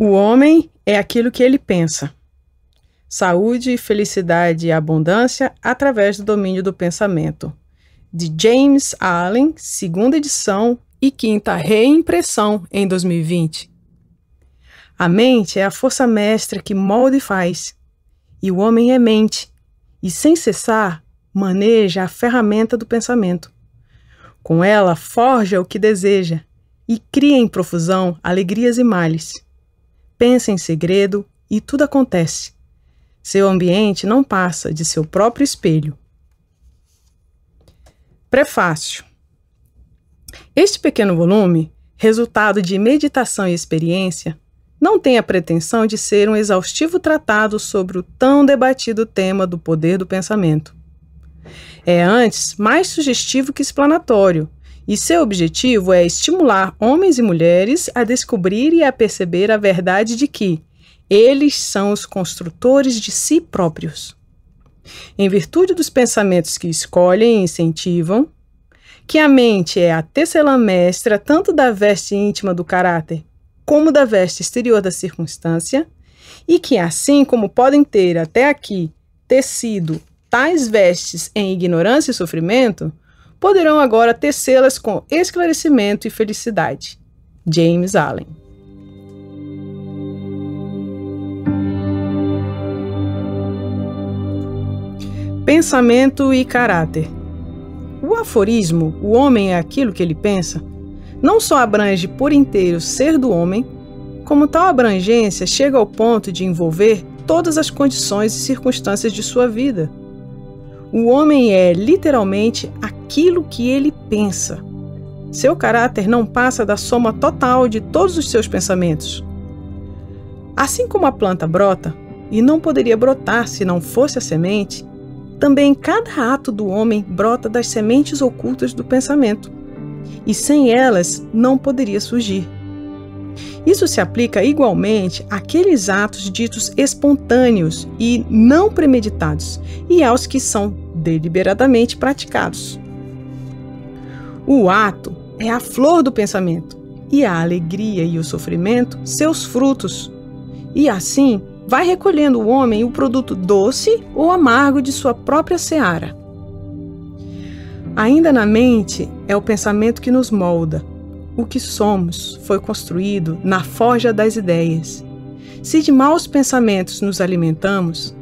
O homem é aquilo que ele pensa. Saúde, felicidade e abundância através do domínio do pensamento. De James Allen, segunda edição e quinta reimpressão em 2020. A mente é a força mestra que molda e faz. E o homem é mente, e sem cessar maneja a ferramenta do pensamento. Com ela forja o que deseja e cria em profusão alegrias e males. Pensa em segredo e tudo acontece. Seu ambiente não passa de seu próprio espelho. Prefácio. Este pequeno volume, resultado de meditação e experiência, não tem a pretensão de ser um exaustivo tratado sobre o tão debatido tema do poder do pensamento. É antes mais sugestivo que explanatório, e seu objetivo é estimular homens e mulheres a descobrir e a perceber a verdade de que eles são os construtores de si próprios. Em virtude dos pensamentos que escolhem e incentivam, que a mente é a tecelã mestra tanto da veste íntima do caráter como da veste exterior da circunstância, e que assim como podem ter até aqui tecido tais vestes em ignorância e sofrimento, poderão agora tecê-las com esclarecimento e felicidade. James Allen. Pensamento e caráter. O aforismo, o homem é aquilo que ele pensa, não só abrange por inteiro o ser do homem, como tal abrangência chega ao ponto de envolver todas as condições e circunstâncias de sua vida. O homem é, literalmente, aquilo que ele pensa. Seu caráter não passa da soma total de todos os seus pensamentos. Assim como a planta brota, e não poderia brotar se não fosse a semente, também cada ato do homem brota das sementes ocultas do pensamento, e sem elas não poderia surgir. Isso se aplica igualmente àqueles atos ditos espontâneos e não premeditados, e aos que são deliberadamente praticados. O ato é a flor do pensamento, e a alegria e o sofrimento seus frutos, e assim vai recolhendo o homem o produto doce ou amargo de sua própria seara. Ainda na mente é o pensamento que nos molda. O que somos foi construído na forja das ideias. Se de maus pensamentos nos alimentamos,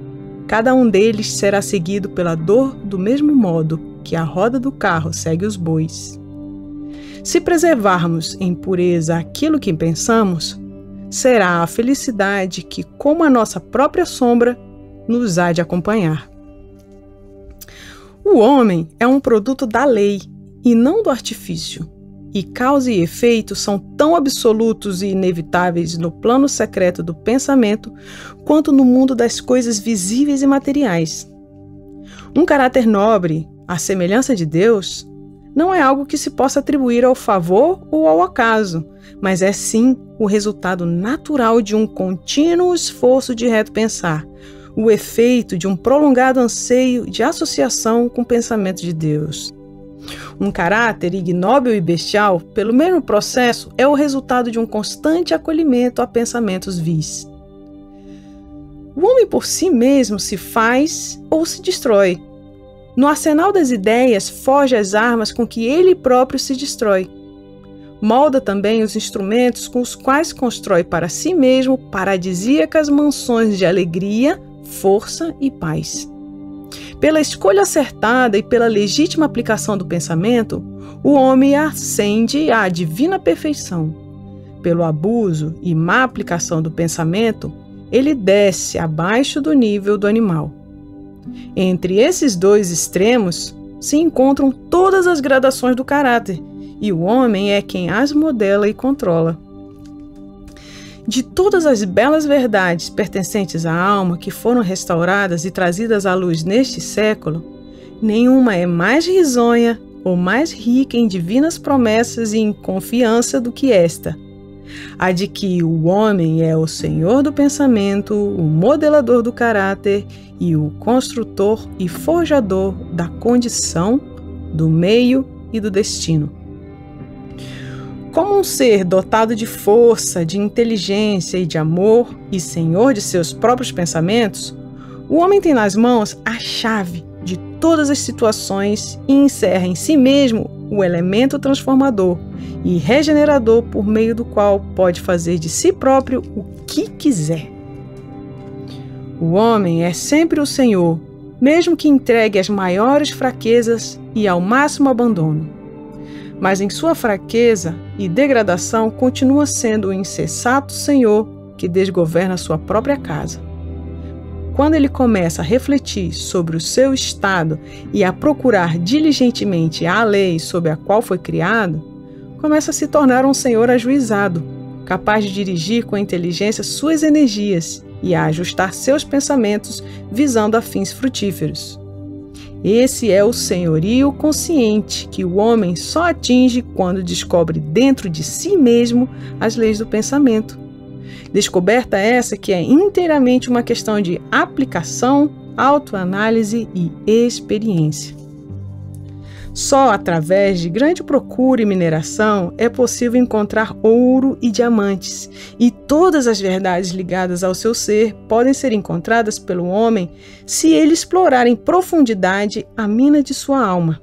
cada um deles será seguido pela dor do mesmo modo que a roda do carro segue os bois. Se preservarmos em pureza aquilo que pensamos, será a felicidade que, como a nossa própria sombra, nos há de acompanhar. O homem é um produto da lei e não do artifício, e causa e efeito são tão absolutos e inevitáveis no plano secreto do pensamento quanto no mundo das coisas visíveis e materiais. Um caráter nobre, à semelhança de Deus, não é algo que se possa atribuir ao favor ou ao acaso, mas é sim o resultado natural de um contínuo esforço de reto pensar, o efeito de um prolongado anseio de associação com o pensamento de Deus. Um caráter ignóbil e bestial, pelo mesmo processo, é o resultado de um constante acolhimento a pensamentos vis. O homem por si mesmo se faz ou se destrói. No arsenal das ideias, forja as armas com que ele próprio se destrói. Molda também os instrumentos com os quais constrói para si mesmo paradisíacas mansões de alegria, força e paz. Pela escolha acertada e pela legítima aplicação do pensamento, o homem ascende à divina perfeição. Pelo abuso e má aplicação do pensamento, ele desce abaixo do nível do animal. Entre esses dois extremos se encontram todas as gradações do caráter, e o homem é quem as modela e controla. De todas as belas verdades pertencentes à alma que foram restauradas e trazidas à luz neste século, nenhuma é mais risonha ou mais rica em divinas promessas e em confiança do que esta, a de que o homem é o senhor do pensamento, o modelador do caráter e o construtor e forjador da condição, do meio e do destino. Como um ser dotado de força, de inteligência e de amor, e senhor de seus próprios pensamentos, o homem tem nas mãos a chave de todas as situações e encerra em si mesmo o elemento transformador e regenerador por meio do qual pode fazer de si próprio o que quiser. O homem é sempre o senhor, mesmo que entregue as maiores fraquezas e ao máximo abandono. Mas em sua fraqueza e degradação continua sendo o insensato senhor que desgoverna sua própria casa. Quando ele começa a refletir sobre o seu estado e a procurar diligentemente a lei sob a qual foi criado, começa a se tornar um senhor ajuizado, capaz de dirigir com inteligência suas energias e a ajustar seus pensamentos visando a fins frutíferos. Esse é o senhorio consciente que o homem só atinge quando descobre dentro de si mesmo as leis do pensamento. Descoberta essa que é inteiramente uma questão de aplicação, autoanálise e experiência. Só através de grande procura e mineração é possível encontrar ouro e diamantes, e todas as verdades ligadas ao seu ser podem ser encontradas pelo homem se ele explorar em profundidade a mina de sua alma.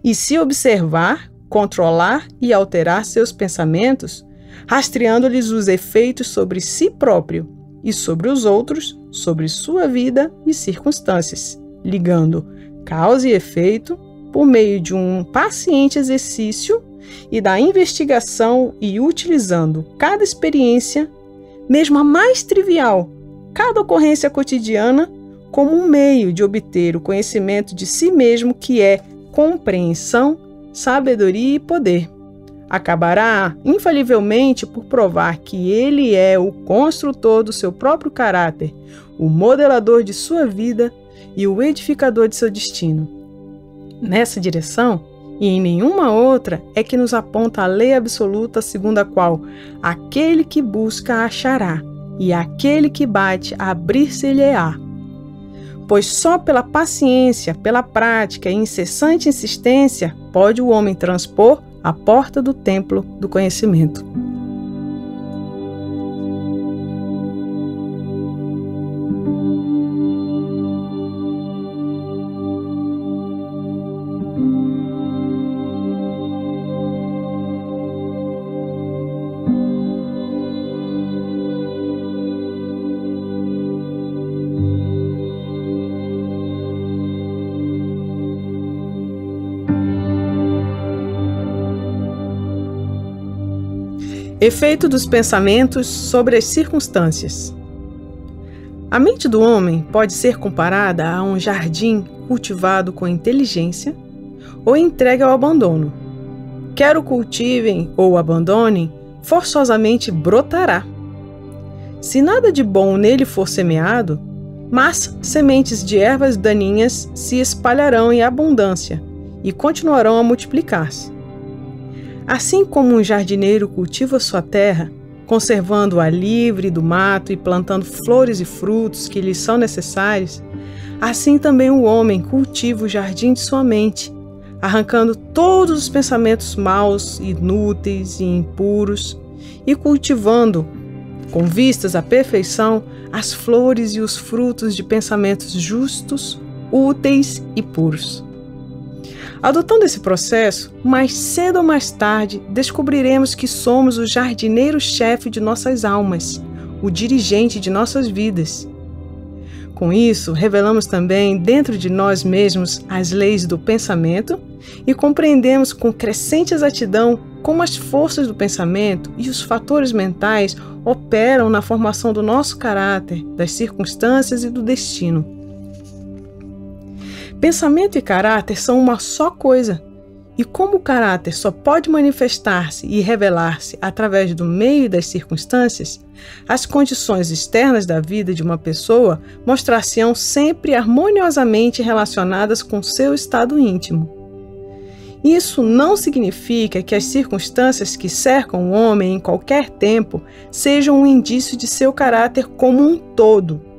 E se observar, controlar e alterar seus pensamentos, rastreando-lhes os efeitos sobre si próprio e sobre os outros, sobre sua vida e circunstâncias, ligando causa e efeito por meio de um paciente exercício e da investigação e utilizando cada experiência, mesmo a mais trivial, cada ocorrência cotidiana, como um meio de obter o conhecimento de si mesmo que é compreensão, sabedoria e poder. Acabará, infalivelmente, por provar que ele é o construtor do seu próprio caráter, o modelador de sua vida e o edificador de seu destino. Nessa direção, e em nenhuma outra, é que nos aponta a lei absoluta segundo a qual aquele que busca achará, e aquele que bate abrir-se-lhe-á. Pois só pela paciência, pela prática e incessante insistência pode o homem transpor a porta do templo do conhecimento. Efeito dos pensamentos sobre as circunstâncias. A mente do homem pode ser comparada a um jardim cultivado com inteligência ou entregue ao abandono. Quer o cultivem ou o abandonem, forçosamente brotará. Se nada de bom nele for semeado, mas sementes de ervas daninhas se espalharão em abundância e continuarão a multiplicar-se. Assim como um jardineiro cultiva sua terra, conservando-a livre do mato e plantando flores e frutos que lhes são necessários, assim também o homem cultiva o jardim de sua mente, arrancando todos os pensamentos maus, inúteis e impuros, e cultivando, com vistas à perfeição, as flores e os frutos de pensamentos justos, úteis e puros. Adotando esse processo, mais cedo ou mais tarde, descobriremos que somos o jardineiro-chefe de nossas almas, o dirigente de nossas vidas. Com isso, revelamos também dentro de nós mesmos as leis do pensamento e compreendemos com crescente exatidão como as forças do pensamento e os fatores mentais operam na formação do nosso caráter, das circunstâncias e do destino. Pensamento e caráter são uma só coisa, e como o caráter só pode manifestar-se e revelar-se através do meio e das circunstâncias, as condições externas da vida de uma pessoa mostrar-se-ão sempre harmoniosamente relacionadas com seu estado íntimo. Isso não significa que as circunstâncias que cercam o homem em qualquer tempo sejam um indício de seu caráter como um todo,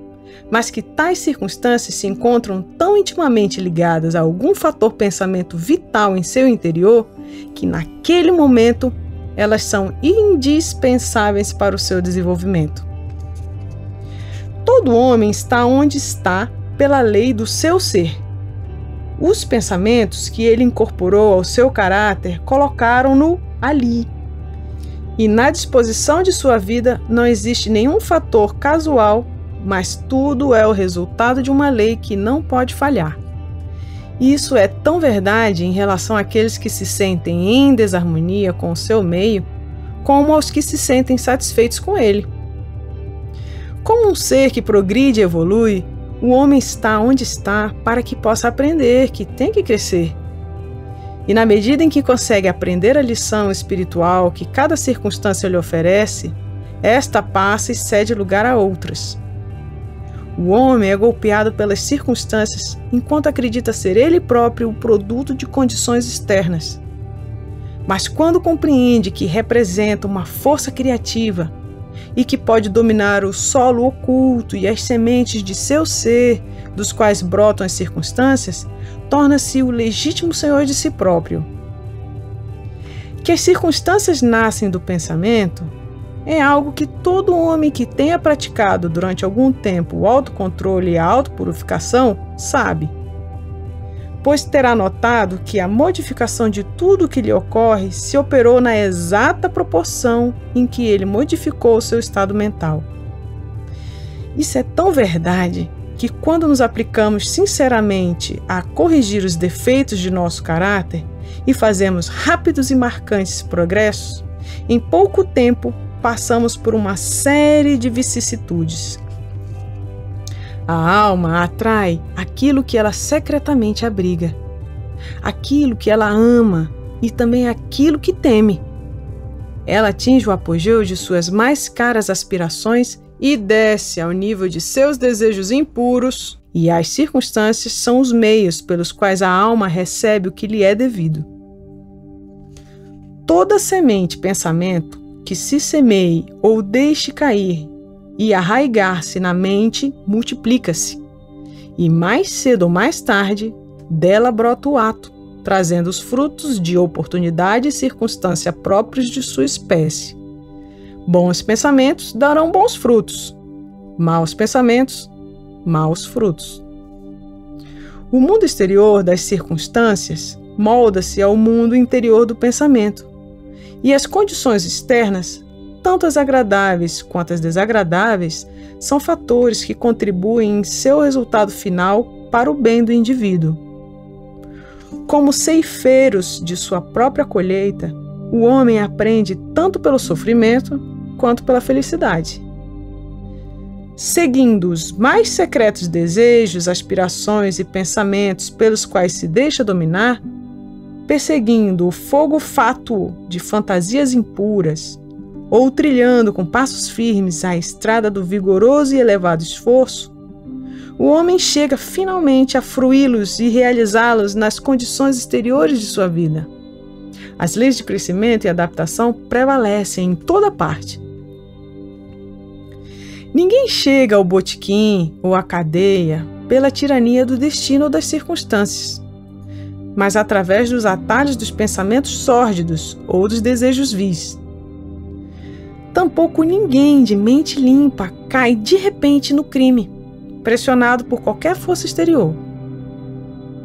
mas que tais circunstâncias se encontram tão intimamente ligadas a algum fator pensamento vital em seu interior, que naquele momento elas são indispensáveis para o seu desenvolvimento. Todo homem está onde está pela lei do seu ser. Os pensamentos que ele incorporou ao seu caráter colocaram-no ali. E na disposição de sua vida não existe nenhum fator casual, mas tudo é o resultado de uma lei que não pode falhar. Isso é tão verdade em relação àqueles que se sentem em desarmonia com o seu meio, como aos que se sentem satisfeitos com ele. Como um ser que progride e evolui, o homem está onde está para que possa aprender, que tem que crescer. E na medida em que consegue aprender a lição espiritual que cada circunstância lhe oferece, esta passa e cede lugar a outras. O homem é golpeado pelas circunstâncias enquanto acredita ser ele próprio o produto de condições externas. Mas quando compreende que representa uma força criativa e que pode dominar o solo oculto e as sementes de seu ser, dos quais brotam as circunstâncias, torna-se o legítimo senhor de si próprio. Que as circunstâncias nascem do pensamento é algo que todo homem que tenha praticado durante algum tempo o autocontrole e a autopurificação sabe, pois terá notado que a modificação de tudo o que lhe ocorre se operou na exata proporção em que ele modificou o seu estado mental. Isso é tão verdade que quando nos aplicamos sinceramente a corrigir os defeitos de nosso caráter e fazemos rápidos e marcantes progressos, em pouco tempo passamos por uma série de vicissitudes. A alma atrai aquilo que ela secretamente abriga, aquilo que ela ama e também aquilo que teme. Ela atinge o apogeu de suas mais caras aspirações e desce ao nível de seus desejos impuros, e as circunstâncias são os meios pelos quais a alma recebe o que lhe é devido. Toda semente pensamento que se semeie ou deixe cair e arraigar-se na mente, multiplica-se, e mais cedo ou mais tarde, dela brota o ato, trazendo os frutos de oportunidade e circunstância próprios de sua espécie. Bons pensamentos darão bons frutos, maus pensamentos, maus frutos. O mundo exterior das circunstâncias molda-se ao mundo interior do pensamento, e as condições externas, tanto as agradáveis quanto as desagradáveis, são fatores que contribuem em seu resultado final para o bem do indivíduo. Como ceifeiros de sua própria colheita, o homem aprende tanto pelo sofrimento quanto pela felicidade. Seguindo os mais secretos desejos, aspirações e pensamentos pelos quais se deixa dominar, perseguindo o fogo fátuo de fantasias impuras, ou trilhando com passos firmes a estrada do vigoroso e elevado esforço, o homem chega finalmente a fruí-los e realizá-los nas condições exteriores de sua vida. As leis de crescimento e adaptação prevalecem em toda parte. Ninguém chega ao botequim ou à cadeia pela tirania do destino ou das circunstâncias, mas através dos atalhos dos pensamentos sórdidos ou dos desejos vis. Tampouco ninguém de mente limpa cai de repente no crime, pressionado por qualquer força exterior.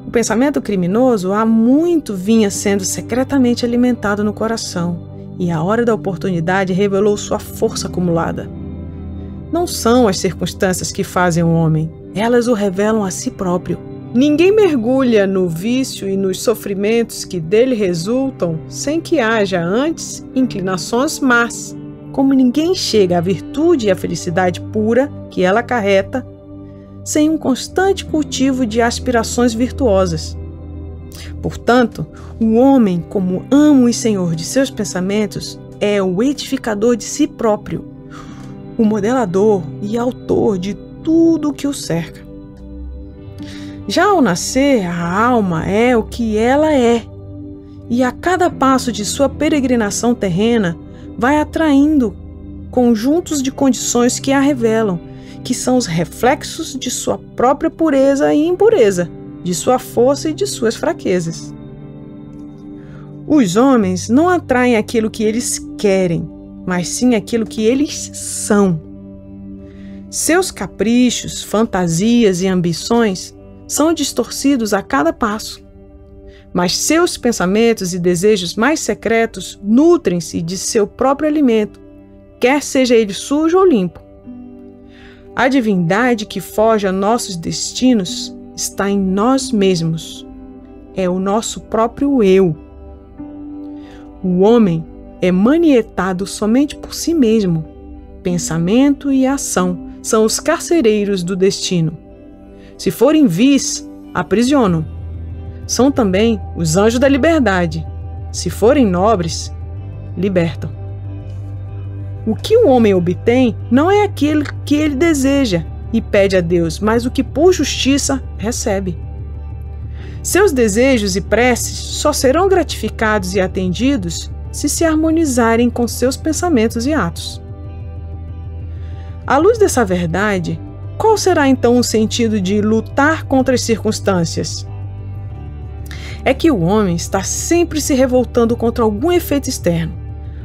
O pensamento criminoso há muito vinha sendo secretamente alimentado no coração, e a hora da oportunidade revelou sua força acumulada. Não são as circunstâncias que fazem o homem, elas o revelam a si próprio. Ninguém mergulha no vício e nos sofrimentos que dele resultam sem que haja antes inclinações más, como ninguém chega à virtude e à felicidade pura que ela acarreta sem um constante cultivo de aspirações virtuosas. Portanto, o homem, como amo e senhor de seus pensamentos, é o edificador de si próprio, o modelador e autor de tudo o que o cerca. Já ao nascer, a alma é o que ela é, e a cada passo de sua peregrinação terrena vai atraindo conjuntos de condições que a revelam, que são os reflexos de sua própria pureza e impureza, de sua força e de suas fraquezas. Os homens não atraem aquilo que eles querem, mas sim aquilo que eles são. Seus caprichos, fantasias e ambições são distorcidos a cada passo, mas seus pensamentos e desejos mais secretos nutrem-se de seu próprio alimento, quer seja ele sujo ou limpo. A divindade que foge a nossos destinos está em nós mesmos. É o nosso próprio eu. O homem é manietado somente por si mesmo. Pensamento e ação são os carcereiros do destino. Se forem vis, aprisionam. São também os anjos da liberdade. Se forem nobres, libertam. O que o homem obtém não é aquilo que ele deseja e pede a Deus, mas o que por justiça recebe. Seus desejos e preces só serão gratificados e atendidos se harmonizarem com seus pensamentos e atos. À luz dessa verdade, qual será então o sentido de lutar contra as circunstâncias? É que o homem está sempre se revoltando contra algum efeito externo,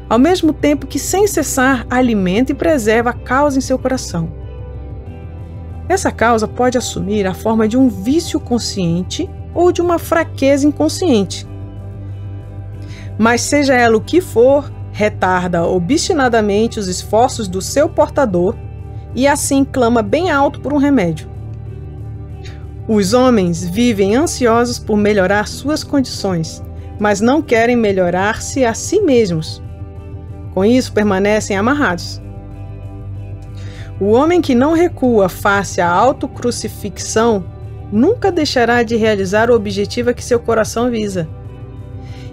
ao mesmo tempo que, sem cessar, alimenta e preserva a causa em seu coração. Essa causa pode assumir a forma de um vício consciente ou de uma fraqueza inconsciente. Mas seja ela o que for, retarda obstinadamente os esforços do seu portador e assim clama bem alto por um remédio. Os homens vivem ansiosos por melhorar suas condições, mas não querem melhorar-se a si mesmos. Com isso, permanecem amarrados. O homem que não recua face à autocrucifixão nunca deixará de realizar o objetivo a que seu coração visa.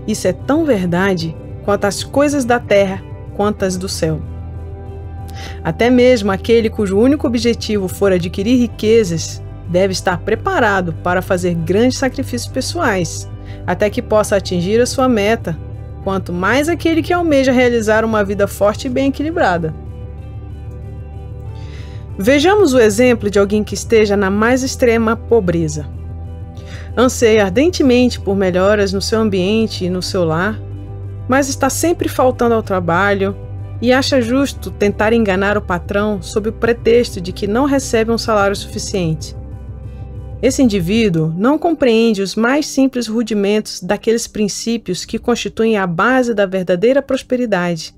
Isso é tão verdade quanto as coisas da terra, quanto as do céu. Até mesmo aquele cujo único objetivo for adquirir riquezas deve estar preparado para fazer grandes sacrifícios pessoais, até que possa atingir a sua meta, quanto mais aquele que almeja realizar uma vida forte e bem equilibrada. Vejamos o exemplo de alguém que esteja na mais extrema pobreza. Anseia ardentemente por melhoras no seu ambiente e no seu lar, mas está sempre faltando ao trabalho e acha justo tentar enganar o patrão sob o pretexto de que não recebe um salário suficiente. Esse indivíduo não compreende os mais simples rudimentos daqueles princípios que constituem a base da verdadeira prosperidade.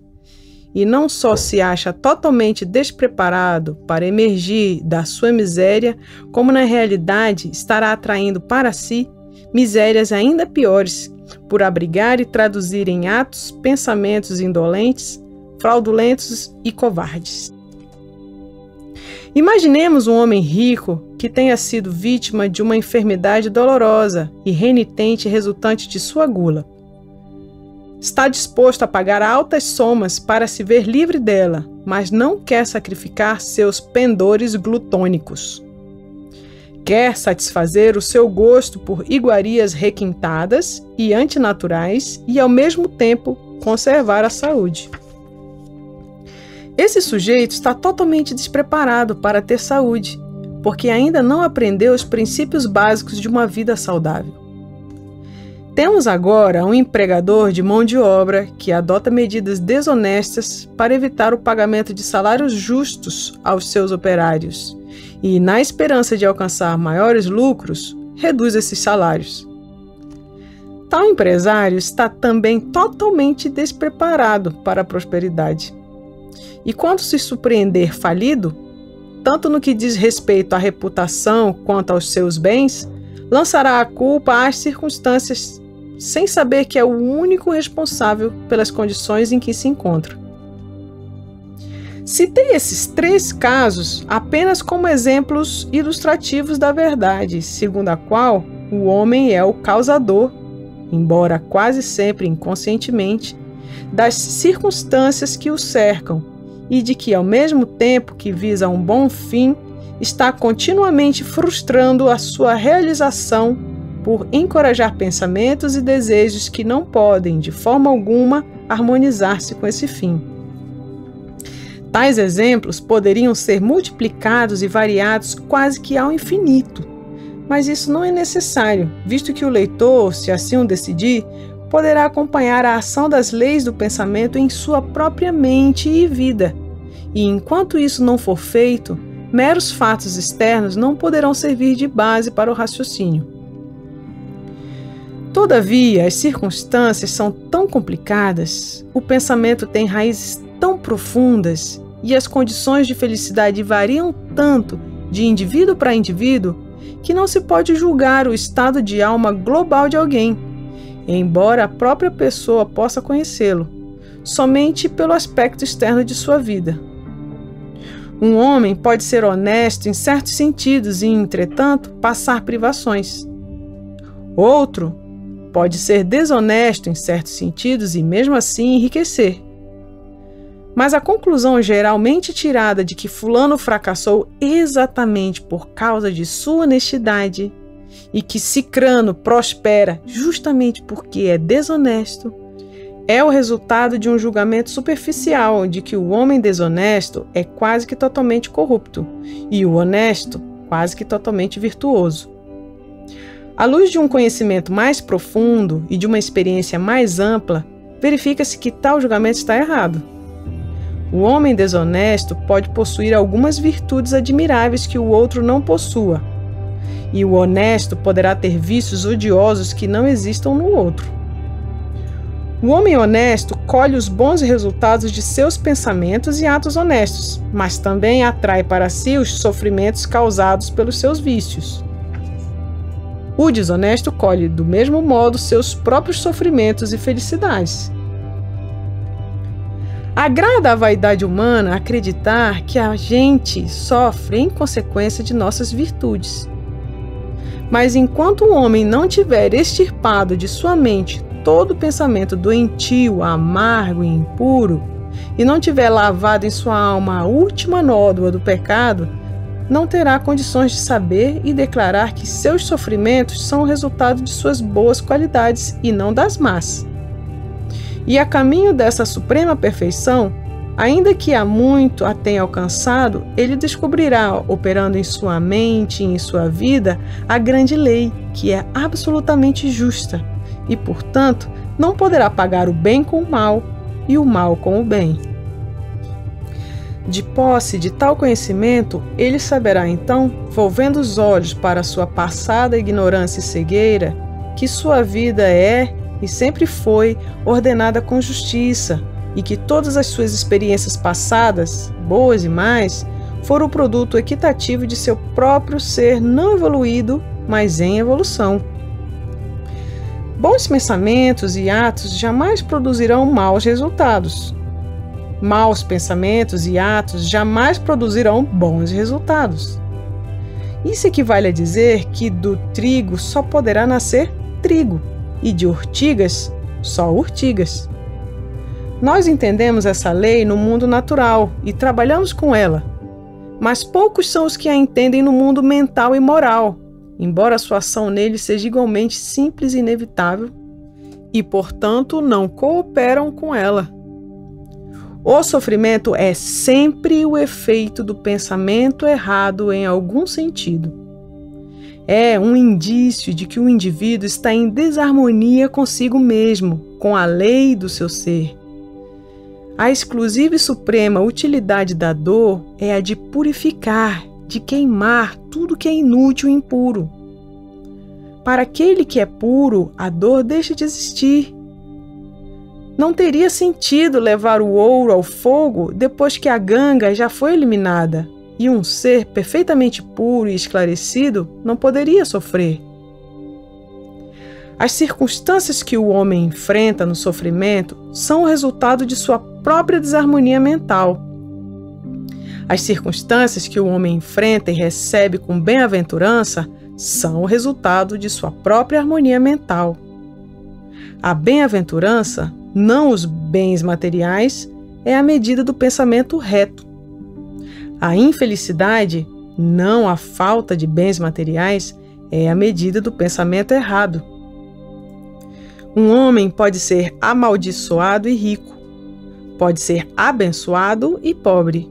E não só se acha totalmente despreparado para emergir da sua miséria, como na realidade estará atraindo para si misérias ainda piores, por abrigar e traduzir em atos pensamentos indolentes, fraudulentos e covardes. Imaginemos um homem rico que tenha sido vítima de uma enfermidade dolorosa e renitente resultante de sua gula. Está disposto a pagar altas somas para se ver livre dela, mas não quer sacrificar seus pendores glutônicos. Quer satisfazer o seu gosto por iguarias requintadas e antinaturais e, ao mesmo tempo, conservar a saúde. Esse sujeito está totalmente despreparado para ter saúde, porque ainda não aprendeu os princípios básicos de uma vida saudável. Temos agora um empregador de mão de obra que adota medidas desonestas para evitar o pagamento de salários justos aos seus operários e, na esperança de alcançar maiores lucros, reduz esses salários. Tal empresário está também totalmente despreparado para a prosperidade. E quando se surpreender falido, tanto no que diz respeito à reputação quanto aos seus bens, lançará a culpa às circunstâncias, sem saber que é o único responsável pelas condições em que se encontra. Citei esses 3 casos apenas como exemplos ilustrativos da verdade, segundo a qual o homem é o causador, embora quase sempre inconscientemente, das circunstâncias que o cercam e de que, ao mesmo tempo que visa um bom fim, está continuamente frustrando a sua realização por encorajar pensamentos e desejos que não podem, de forma alguma, harmonizar-se com esse fim. Tais exemplos poderiam ser multiplicados e variados quase que ao infinito, mas isso não é necessário, visto que o leitor, se assim o decidir, poderá acompanhar a ação das leis do pensamento em sua própria mente e vida. E enquanto isso não for feito, meros fatos externos não poderão servir de base para o raciocínio. Todavia, as circunstâncias são tão complicadas, o pensamento tem raízes tão profundas e as condições de felicidade variam tanto de indivíduo para indivíduo que não se pode julgar o estado de alma global de alguém, embora a própria pessoa possa conhecê-lo, somente pelo aspecto externo de sua vida. Um homem pode ser honesto em certos sentidos e, entretanto, passar privações. Outro pode ser desonesto em certos sentidos e, mesmo assim, enriquecer. Mas a conclusão geralmente tirada de que fulano fracassou exatamente por causa de sua honestidade e que cicrano prospera justamente porque é desonesto é o resultado de um julgamento superficial de que o homem desonesto é quase que totalmente corrupto e o honesto quase que totalmente virtuoso. À luz de um conhecimento mais profundo e de uma experiência mais ampla, verifica-se que tal julgamento está errado. O homem desonesto pode possuir algumas virtudes admiráveis que o outro não possua, e o honesto poderá ter vícios odiosos que não existam no outro. O homem honesto colhe os bons resultados de seus pensamentos e atos honestos, mas também atrai para si os sofrimentos causados pelos seus vícios. O desonesto colhe, do mesmo modo, seus próprios sofrimentos e felicidades. Agrada à vaidade humana acreditar que a gente sofre em consequência de nossas virtudes. Mas enquanto o homem não tiver extirpado de sua mente todo pensamento doentio, amargo e impuro, e não tiver lavado em sua alma a última nódoa do pecado, não terá condições de saber e declarar que seus sofrimentos são o resultado de suas boas qualidades e não das más. E a caminho dessa suprema perfeição, ainda que há muito a tenha alcançado, ele descobrirá, operando em sua mente e em sua vida, a grande lei, que é absolutamente justa, e, portanto, não poderá pagar o bem com o mal e o mal com o bem. De posse de tal conhecimento, ele saberá então, volvendo os olhos para sua passada ignorância e cegueira, que sua vida é e sempre foi ordenada com justiça e que todas as suas experiências passadas, boas e más, foram o produto equitativo de seu próprio ser não evoluído, mas em evolução. Bons pensamentos e atos jamais produzirão maus resultados. Maus pensamentos e atos jamais produzirão bons resultados. Isso equivale a dizer que do trigo só poderá nascer trigo e de urtigas só urtigas. Nós entendemos essa lei no mundo natural e trabalhamos com ela, mas poucos são os que a entendem no mundo mental e moral, embora sua ação nele seja igualmente simples e inevitável, e, portanto, não cooperam com ela. O sofrimento é sempre o efeito do pensamento errado em algum sentido. É um indício de que o indivíduo está em desarmonia consigo mesmo, com a lei do seu ser. A exclusiva e suprema utilidade da dor é a de purificar, de queimar tudo que é inútil e impuro. Para aquele que é puro, a dor deixa de existir. Não teria sentido levar o ouro ao fogo depois que a ganga já foi eliminada, e um ser perfeitamente puro e esclarecido não poderia sofrer. As circunstâncias que o homem enfrenta no sofrimento são o resultado de sua própria desarmonia mental. As circunstâncias que o homem enfrenta e recebe com bem-aventurança são o resultado de sua própria harmonia mental. A bem-aventurança, não os bens materiais, é a medida do pensamento reto. A infelicidade, não a falta de bens materiais, é a medida do pensamento errado. Um homem pode ser amaldiçoado e rico, pode ser abençoado e pobre.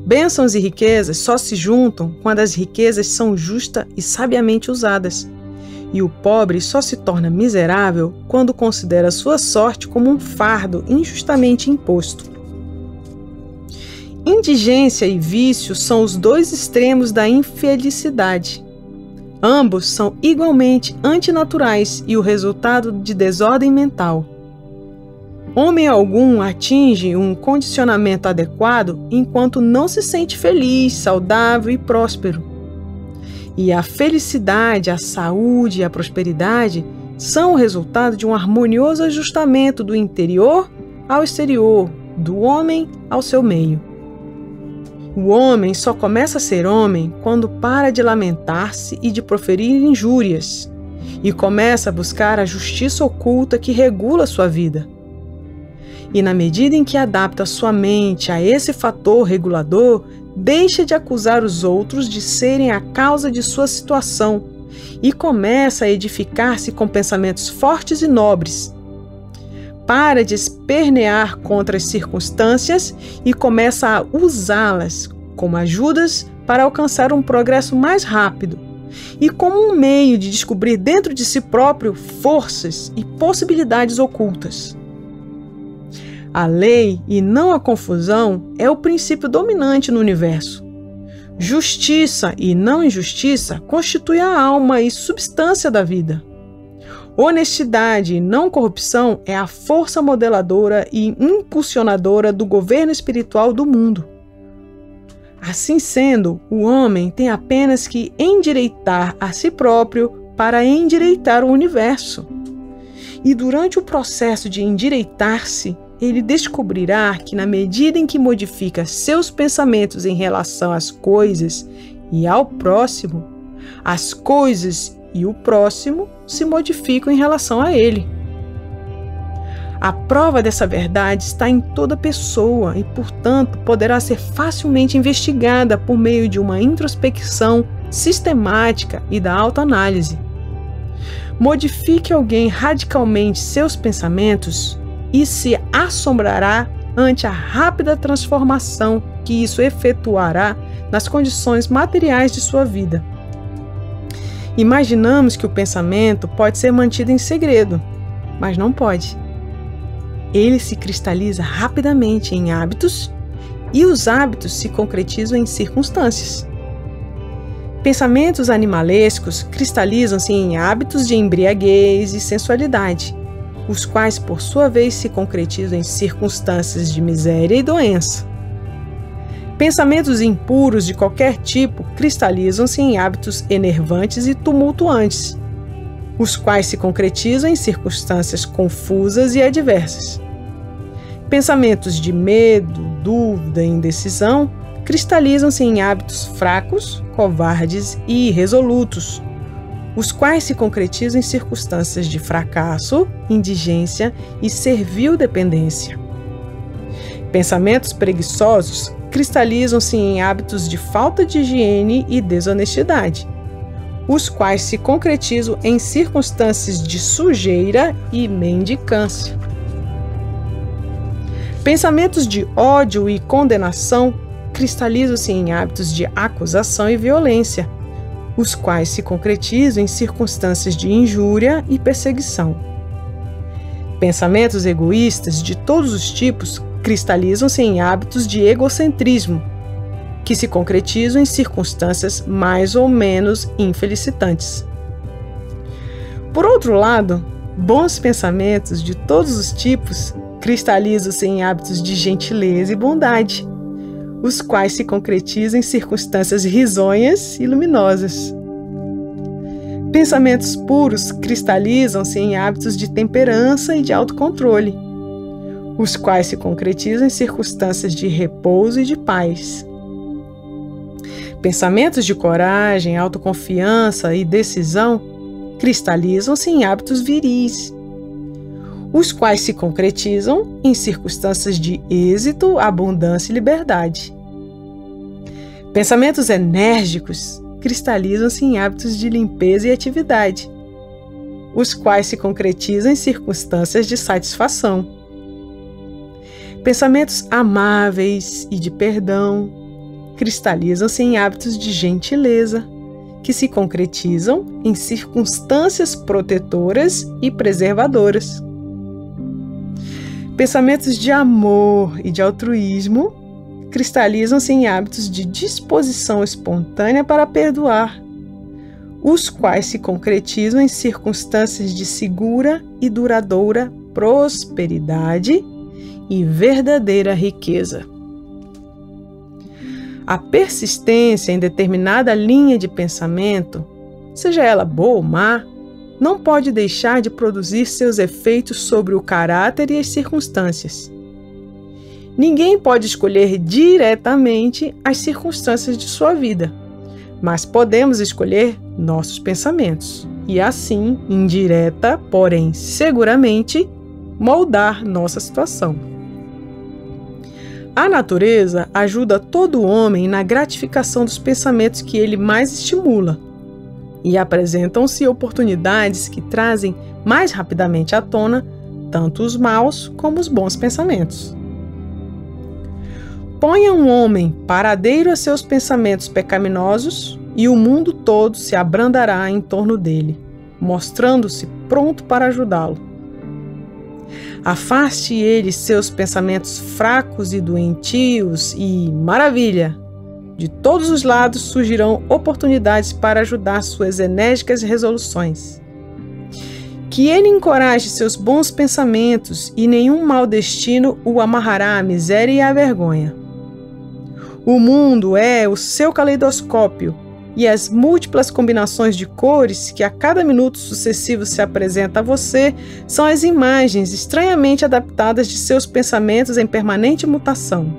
Bênçãos e riquezas só se juntam quando as riquezas são justas e sabiamente usadas, e o pobre só se torna miserável quando considera sua sorte como um fardo injustamente imposto. Indigência e vício são os dois extremos da infelicidade. Ambos são igualmente antinaturais e o resultado de desordem mental. Homem algum atinge um condicionamento adequado enquanto não se sente feliz, saudável e próspero. E a felicidade, a saúde e a prosperidade são o resultado de um harmonioso ajustamento do interior ao exterior, do homem ao seu meio. O homem só começa a ser homem quando para de lamentar-se e de proferir injúrias, e começa a buscar a justiça oculta que regula sua vida. E na medida em que adapta sua mente a esse fator regulador, deixa de acusar os outros de serem a causa de sua situação e começa a edificar-se com pensamentos fortes e nobres. Para de espernear contra as circunstâncias e começa a usá-las como ajudas para alcançar um progresso mais rápido e como um meio de descobrir dentro de si próprio forças e possibilidades ocultas. A lei e não a confusão é o princípio dominante no universo. Justiça e não injustiça constitui a alma e substância da vida. Honestidade e não corrupção é a força modeladora e impulsionadora do governo espiritual do mundo. Assim sendo, o homem tem apenas que endireitar a si próprio para endireitar o universo. E durante o processo de endireitar-se, ele descobrirá que, na medida em que modifica seus pensamentos em relação às coisas e ao próximo, as coisas e o próximo se modificam em relação a ele. A prova dessa verdade está em toda pessoa e, portanto, poderá ser facilmente investigada por meio de uma introspecção sistemática e da autoanálise. Modifique alguém radicalmente seus pensamentos e se assombrará ante a rápida transformação que isso efetuará nas condições materiais de sua vida. Imaginamos que o pensamento pode ser mantido em segredo, mas não pode. Ele se cristaliza rapidamente em hábitos e os hábitos se concretizam em circunstâncias. Pensamentos animalescos cristalizam-se em hábitos de embriaguez e sensualidade, os quais, por sua vez, se concretizam em circunstâncias de miséria e doença. Pensamentos impuros de qualquer tipo cristalizam-se em hábitos enervantes e tumultuantes, os quais se concretizam em circunstâncias confusas e adversas. Pensamentos de medo, dúvida e indecisão cristalizam-se em hábitos fracos, covardes e irresolutos, os quais se concretizam em circunstâncias de fracasso, indigência e servil dependência. Pensamentos preguiçosos cristalizam-se em hábitos de falta de higiene e desonestidade, os quais se concretizam em circunstâncias de sujeira e mendicância. Pensamentos de ódio e condenação cristalizam-se em hábitos de acusação e violência, os quais se concretizam em circunstâncias de injúria e perseguição. Pensamentos egoístas de todos os tipos cristalizam-se em hábitos de egocentrismo, que se concretizam em circunstâncias mais ou menos infelicitantes. Por outro lado, bons pensamentos de todos os tipos cristalizam-se em hábitos de gentileza e bondade, os quais se concretizam em circunstâncias risonhas e luminosas. Pensamentos puros cristalizam-se em hábitos de temperança e de autocontrole, os quais se concretizam em circunstâncias de repouso e de paz. Pensamentos de coragem, autoconfiança e decisão cristalizam-se em hábitos viris, os quais se concretizam em circunstâncias de êxito, abundância e liberdade. Pensamentos enérgicos cristalizam-se em hábitos de limpeza e atividade, os quais se concretizam em circunstâncias de satisfação. Pensamentos amáveis e de perdão cristalizam-se em hábitos de gentileza, que se concretizam em circunstâncias protetoras e preservadoras. Pensamentos de amor e de altruísmo cristalizam-se em hábitos de disposição espontânea para perdoar, os quais se concretizam em circunstâncias de segura e duradoura prosperidade e verdadeira riqueza. A persistência em determinada linha de pensamento, seja ela boa ou má, não pode deixar de produzir seus efeitos sobre o caráter e as circunstâncias. Ninguém pode escolher diretamente as circunstâncias de sua vida, mas podemos escolher nossos pensamentos e, assim, indireta, porém seguramente, moldar nossa situação. A natureza ajuda todo homem na gratificação dos pensamentos que ele mais estimula, e apresentam-se oportunidades que trazem mais rapidamente à tona tanto os maus como os bons pensamentos. Ponha um homem paradeiro a seus pensamentos pecaminosos e o mundo todo se abrandará em torno dele, mostrando-se pronto para ajudá-lo. Afaste ele seus pensamentos fracos e doentios e, maravilha, de todos os lados surgirão oportunidades para ajudar suas enérgicas resoluções. Que ele encoraje seus bons pensamentos e nenhum mau destino o amarrará à miséria e à vergonha. O mundo é o seu caleidoscópio e as múltiplas combinações de cores que a cada minuto sucessivo se apresenta a você são as imagens estranhamente adaptadas de seus pensamentos em permanente mutação.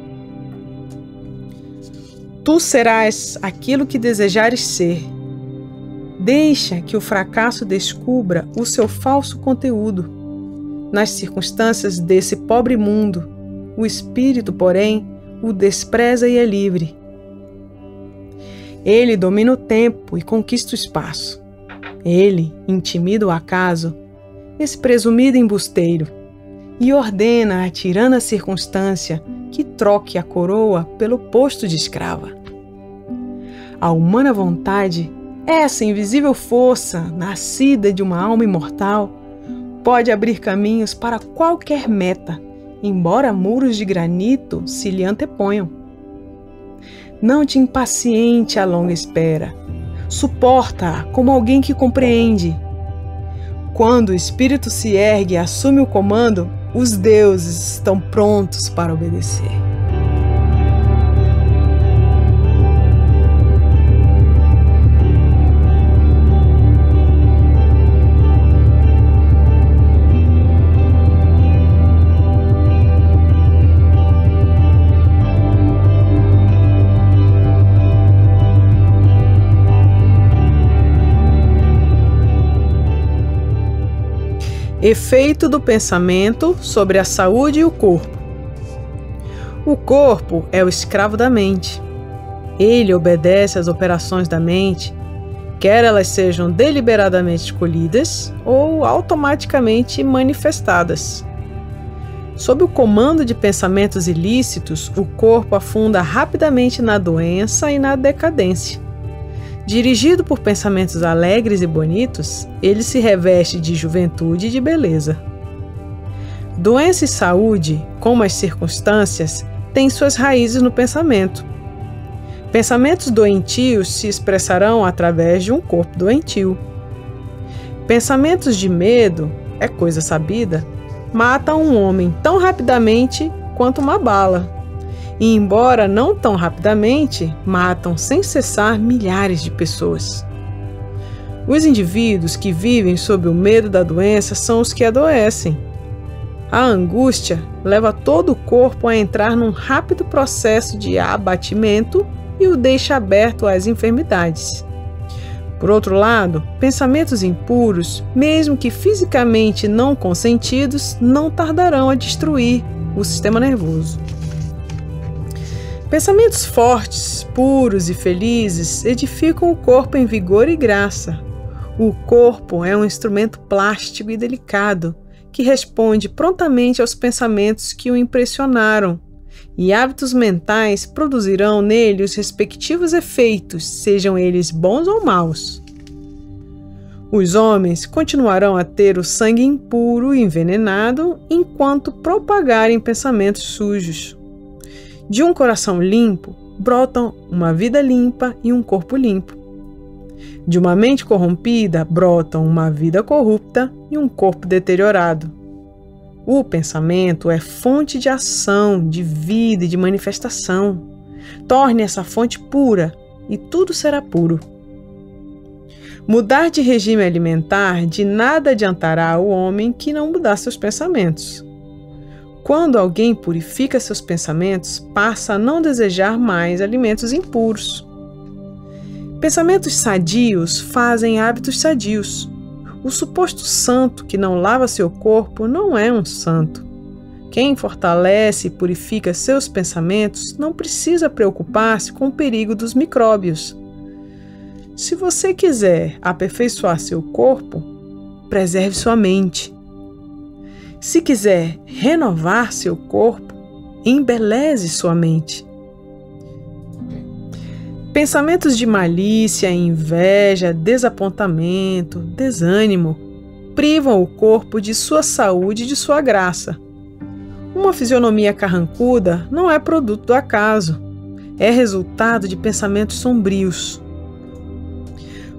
Tu serás aquilo que desejares ser. Deixa que o fracasso descubra o seu falso conteúdo. Nas circunstâncias desse pobre mundo, o espírito, porém, o despreza e é livre. Ele domina o tempo e conquista o espaço. Ele intimida o acaso, esse presumido embusteiro, e ordena à tirana circunstância que troque a coroa pelo posto de escrava. A humana vontade, essa invisível força, nascida de uma alma imortal, pode abrir caminhos para qualquer meta, embora muros de granito se lhe anteponham. Não te impaciente a longa espera. Suporta-a como alguém que compreende. Quando o espírito se ergue e assume o comando, os deuses estão prontos para obedecer. Efeito do pensamento sobre a saúde e o corpo. O corpo é o escravo da mente. Ele obedece às operações da mente, quer elas sejam deliberadamente escolhidas ou automaticamente manifestadas. Sob o comando de pensamentos ilícitos, o corpo afunda rapidamente na doença e na decadência. Dirigido por pensamentos alegres e bonitos, ele se reveste de juventude e de beleza. Doença e saúde, como as circunstâncias, têm suas raízes no pensamento. Pensamentos doentios se expressarão através de um corpo doentio. Pensamentos de medo, é coisa sabida, matam um homem tão rapidamente quanto uma bala. E, embora não tão rapidamente, matam sem cessar milhares de pessoas. Os indivíduos que vivem sob o medo da doença são os que adoecem. A angústia leva todo o corpo a entrar num rápido processo de abatimento e o deixa aberto às enfermidades. Por outro lado, pensamentos impuros, mesmo que fisicamente não consentidos, não tardarão a destruir o sistema nervoso. Pensamentos fortes, puros e felizes edificam o corpo em vigor e graça. O corpo é um instrumento plástico e delicado que responde prontamente aos pensamentos que o impressionaram e hábitos mentais produzirão nele os respectivos efeitos, sejam eles bons ou maus. Os homens continuarão a ter o sangue impuro e envenenado enquanto propagarem pensamentos sujos. De um coração limpo, brotam uma vida limpa e um corpo limpo. De uma mente corrompida, brotam uma vida corrupta e um corpo deteriorado. O pensamento é fonte de ação, de vida e de manifestação. Torne essa fonte pura e tudo será puro. Mudar de regime alimentar de nada adiantará ao homem que não mudar seus pensamentos. Quando alguém purifica seus pensamentos, passa a não desejar mais alimentos impuros. Pensamentos sadios fazem hábitos sadios. O suposto santo que não lava seu corpo não é um santo. Quem fortalece e purifica seus pensamentos não precisa preocupar-se com o perigo dos micróbios. Se você quiser aperfeiçoar seu corpo, preserve sua mente. Se quiser renovar seu corpo, embeleze sua mente. Pensamentos de malícia, inveja, desapontamento, desânimo privam o corpo de sua saúde e de sua graça. Uma fisionomia carrancuda não é produto do acaso, é resultado de pensamentos sombrios.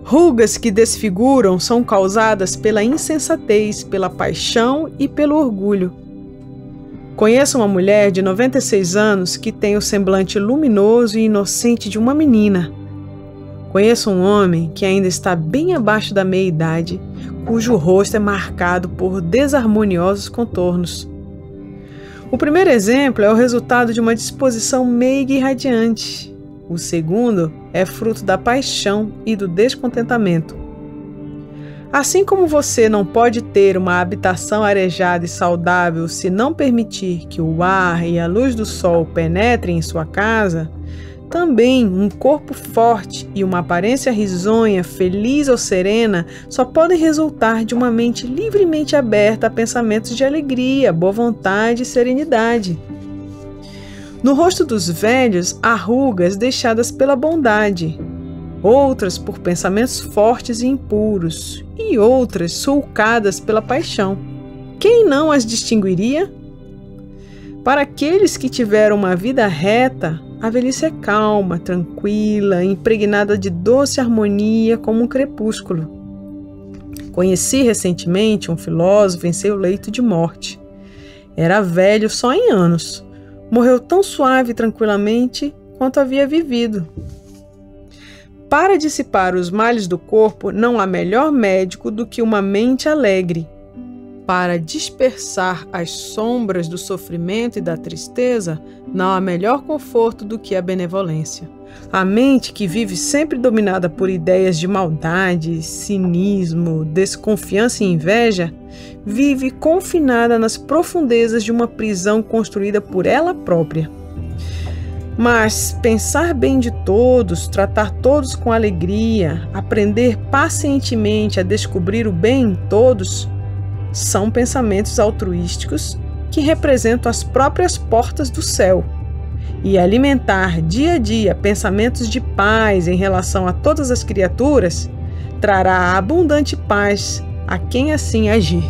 Rugas que desfiguram são causadas pela insensatez, pela paixão e pelo orgulho. Conheço uma mulher de 96 anos que tem o semblante luminoso e inocente de uma menina. Conheço um homem que ainda está bem abaixo da meia-idade, cujo rosto é marcado por desarmoniosos contornos. O primeiro exemplo é o resultado de uma disposição meiga e radiante. O segundo é fruto da paixão e do descontentamento. Assim como você não pode ter uma habitação arejada e saudável se não permitir que o ar e a luz do sol penetrem em sua casa, também um corpo forte e uma aparência risonha, feliz ou serena só podem resultar de uma mente livremente aberta a pensamentos de alegria, boa vontade e serenidade. No rosto dos velhos há rugas deixadas pela bondade, outras por pensamentos fortes e impuros, e outras sulcadas pela paixão. Quem não as distinguiria? Para aqueles que tiveram uma vida reta, a velhice é calma, tranquila, impregnada de doce harmonia como um crepúsculo. Conheci recentemente um filósofo em seu leito de morte. Era velho só em anos. Morreu tão suave e tranquilamente quanto havia vivido. Para dissipar os males do corpo, não há melhor médico do que uma mente alegre. Para dispersar as sombras do sofrimento e da tristeza, não há melhor conforto do que a benevolência. A mente que vive sempre dominada por ideias de maldade, cinismo, desconfiança e inveja, vive confinada nas profundezas de uma prisão construída por ela própria. Mas pensar bem de todos, tratar todos com alegria, aprender pacientemente a descobrir o bem em todos, são pensamentos altruísticos que representam as próprias portas do céu. E alimentar dia a dia pensamentos de paz em relação a todas as criaturas trará abundante paz a quem assim agir.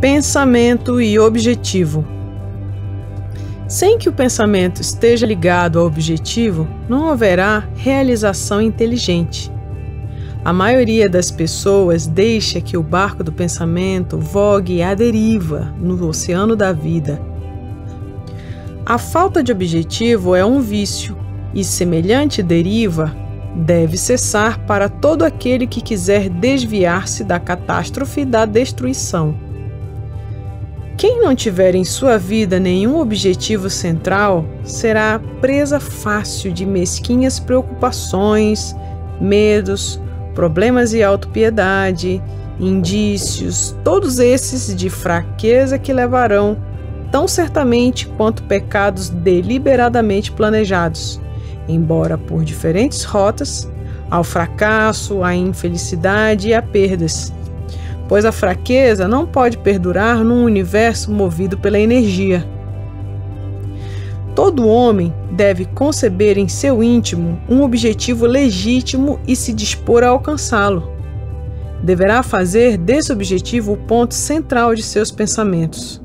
Pensamento e objetivo. Sem que o pensamento esteja ligado ao objetivo, não haverá realização inteligente. A maioria das pessoas deixa que o barco do pensamento vogue à deriva no oceano da vida. A falta de objetivo é um vício, e semelhante deriva deve cessar para todo aquele que quiser desviar-se da catástrofe e da destruição. Quem não tiver em sua vida nenhum objetivo central será presa fácil de mesquinhas preocupações, medos, problemas e autopiedade, indícios, todos esses de fraqueza que levarão, tão certamente quanto pecados deliberadamente planejados, embora por diferentes rotas, ao fracasso, à infelicidade e a perdas. Pois a fraqueza não pode perdurar num universo movido pela energia. Todo homem deve conceber em seu íntimo um objetivo legítimo e se dispor a alcançá-lo. Deverá fazer desse objetivo o ponto central de seus pensamentos.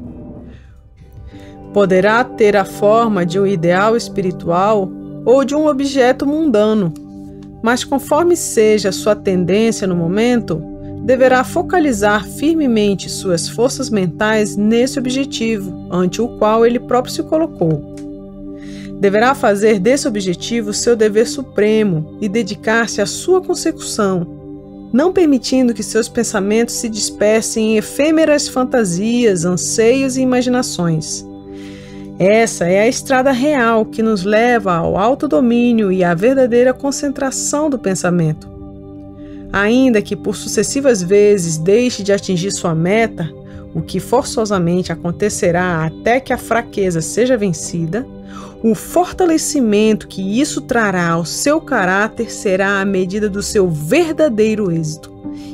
Poderá ter a forma de um ideal espiritual ou de um objeto mundano, mas conforme seja sua tendência no momento, deverá focalizar firmemente suas forças mentais nesse objetivo, ante o qual ele próprio se colocou. Deverá fazer desse objetivo seu dever supremo e dedicar-se à sua consecução, não permitindo que seus pensamentos se dispersem em efêmeras fantasias, anseios e imaginações. Essa é a estrada real que nos leva ao autodomínio e à verdadeira concentração do pensamento. Ainda que por sucessivas vezes deixe de atingir sua meta, o que forçosamente acontecerá até que a fraqueza seja vencida, o fortalecimento que isso trará ao seu caráter será a medida do seu verdadeiro êxito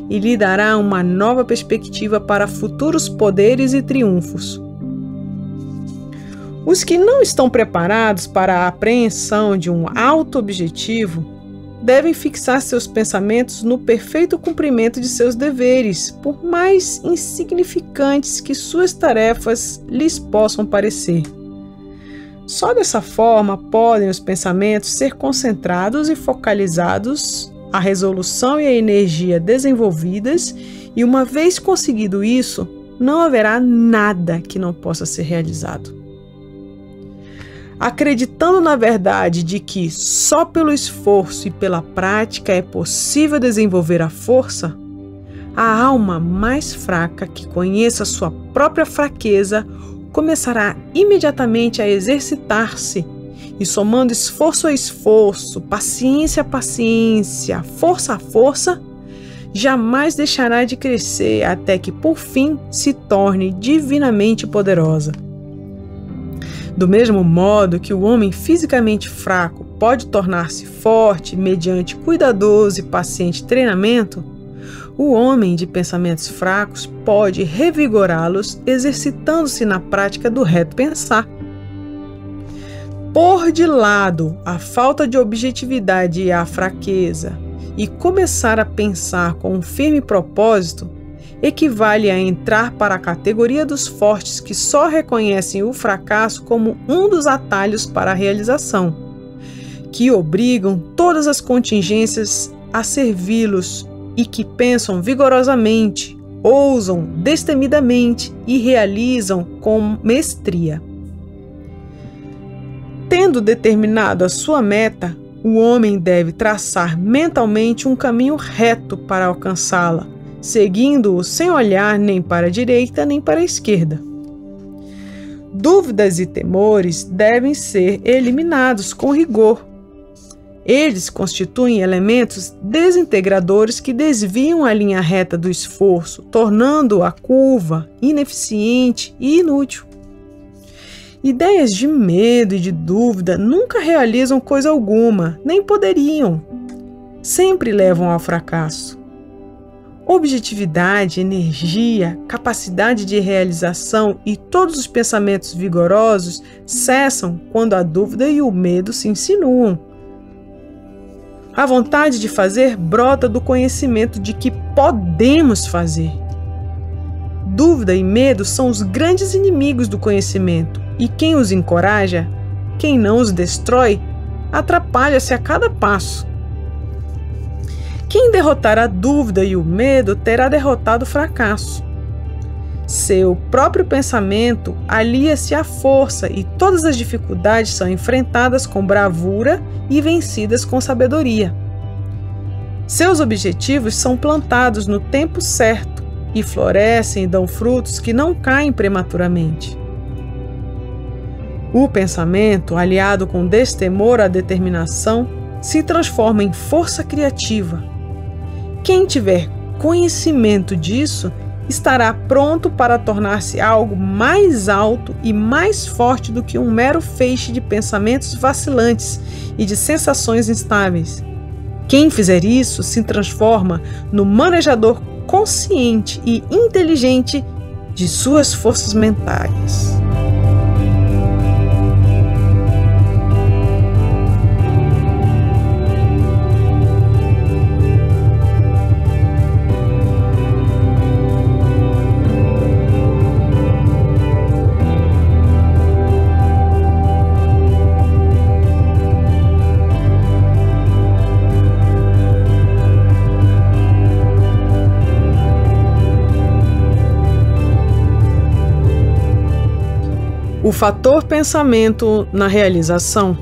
e lhe dará uma nova perspectiva para futuros poderes e triunfos. Os que não estão preparados para a apreensão de um alto objetivo devem fixar seus pensamentos no perfeito cumprimento de seus deveres, por mais insignificantes que suas tarefas lhes possam parecer. Só dessa forma podem os pensamentos ser concentrados e focalizados, a resolução e a energia desenvolvidas, e uma vez conseguido isso, não haverá nada que não possa ser realizado. Acreditando na verdade de que só pelo esforço e pela prática é possível desenvolver a força, a alma mais fraca que conheça sua própria fraqueza começará imediatamente a exercitar-se e, somando esforço a esforço, paciência a paciência, força a força, jamais deixará de crescer até que por fim se torne divinamente poderosa. Do mesmo modo que o homem fisicamente fraco pode tornar-se forte mediante cuidadoso e paciente treinamento, o homem de pensamentos fracos pode revigorá-los exercitando-se na prática do reto pensar. Pôr de lado a falta de objetividade e a fraqueza e começar a pensar com um firme propósito equivale a entrar para a categoria dos fortes que só reconhecem o fracasso como um dos atalhos para a realização, que obrigam todas as contingências a servi-los e que pensam vigorosamente, ousam destemidamente e realizam com mestria. Tendo determinado a sua meta, o homem deve traçar mentalmente um caminho reto para alcançá-la, seguindo-o sem olhar nem para a direita nem para a esquerda. Dúvidas e temores devem ser eliminados com rigor. Eles constituem elementos desintegradores que desviam a linha reta do esforço, tornando-a curva, ineficiente e inútil. Ideias de medo e de dúvida nunca realizam coisa alguma, nem poderiam. Sempre levam ao fracasso. Objetividade, energia, capacidade de realização e todos os pensamentos vigorosos cessam quando a dúvida e o medo se insinuam. A vontade de fazer brota do conhecimento de que podemos fazer. Dúvida e medo são os grandes inimigos do conhecimento, e quem os encoraja, quem não os destrói, atrapalha-se a cada passo. Quem derrotar a dúvida e o medo terá derrotado o fracasso. Seu próprio pensamento alia-se à força e todas as dificuldades são enfrentadas com bravura e vencidas com sabedoria. Seus objetivos são plantados no tempo certo e florescem e dão frutos que não caem prematuramente. O pensamento, aliado com destemor à determinação, se transforma em força criativa. Quem tiver conhecimento disso, estará pronto para tornar-se algo mais alto e mais forte do que um mero feixe de pensamentos vacilantes e de sensações instáveis. Quem fizer isso se transforma no manejador consciente e inteligente de suas forças mentais. O fator pensamento na realização.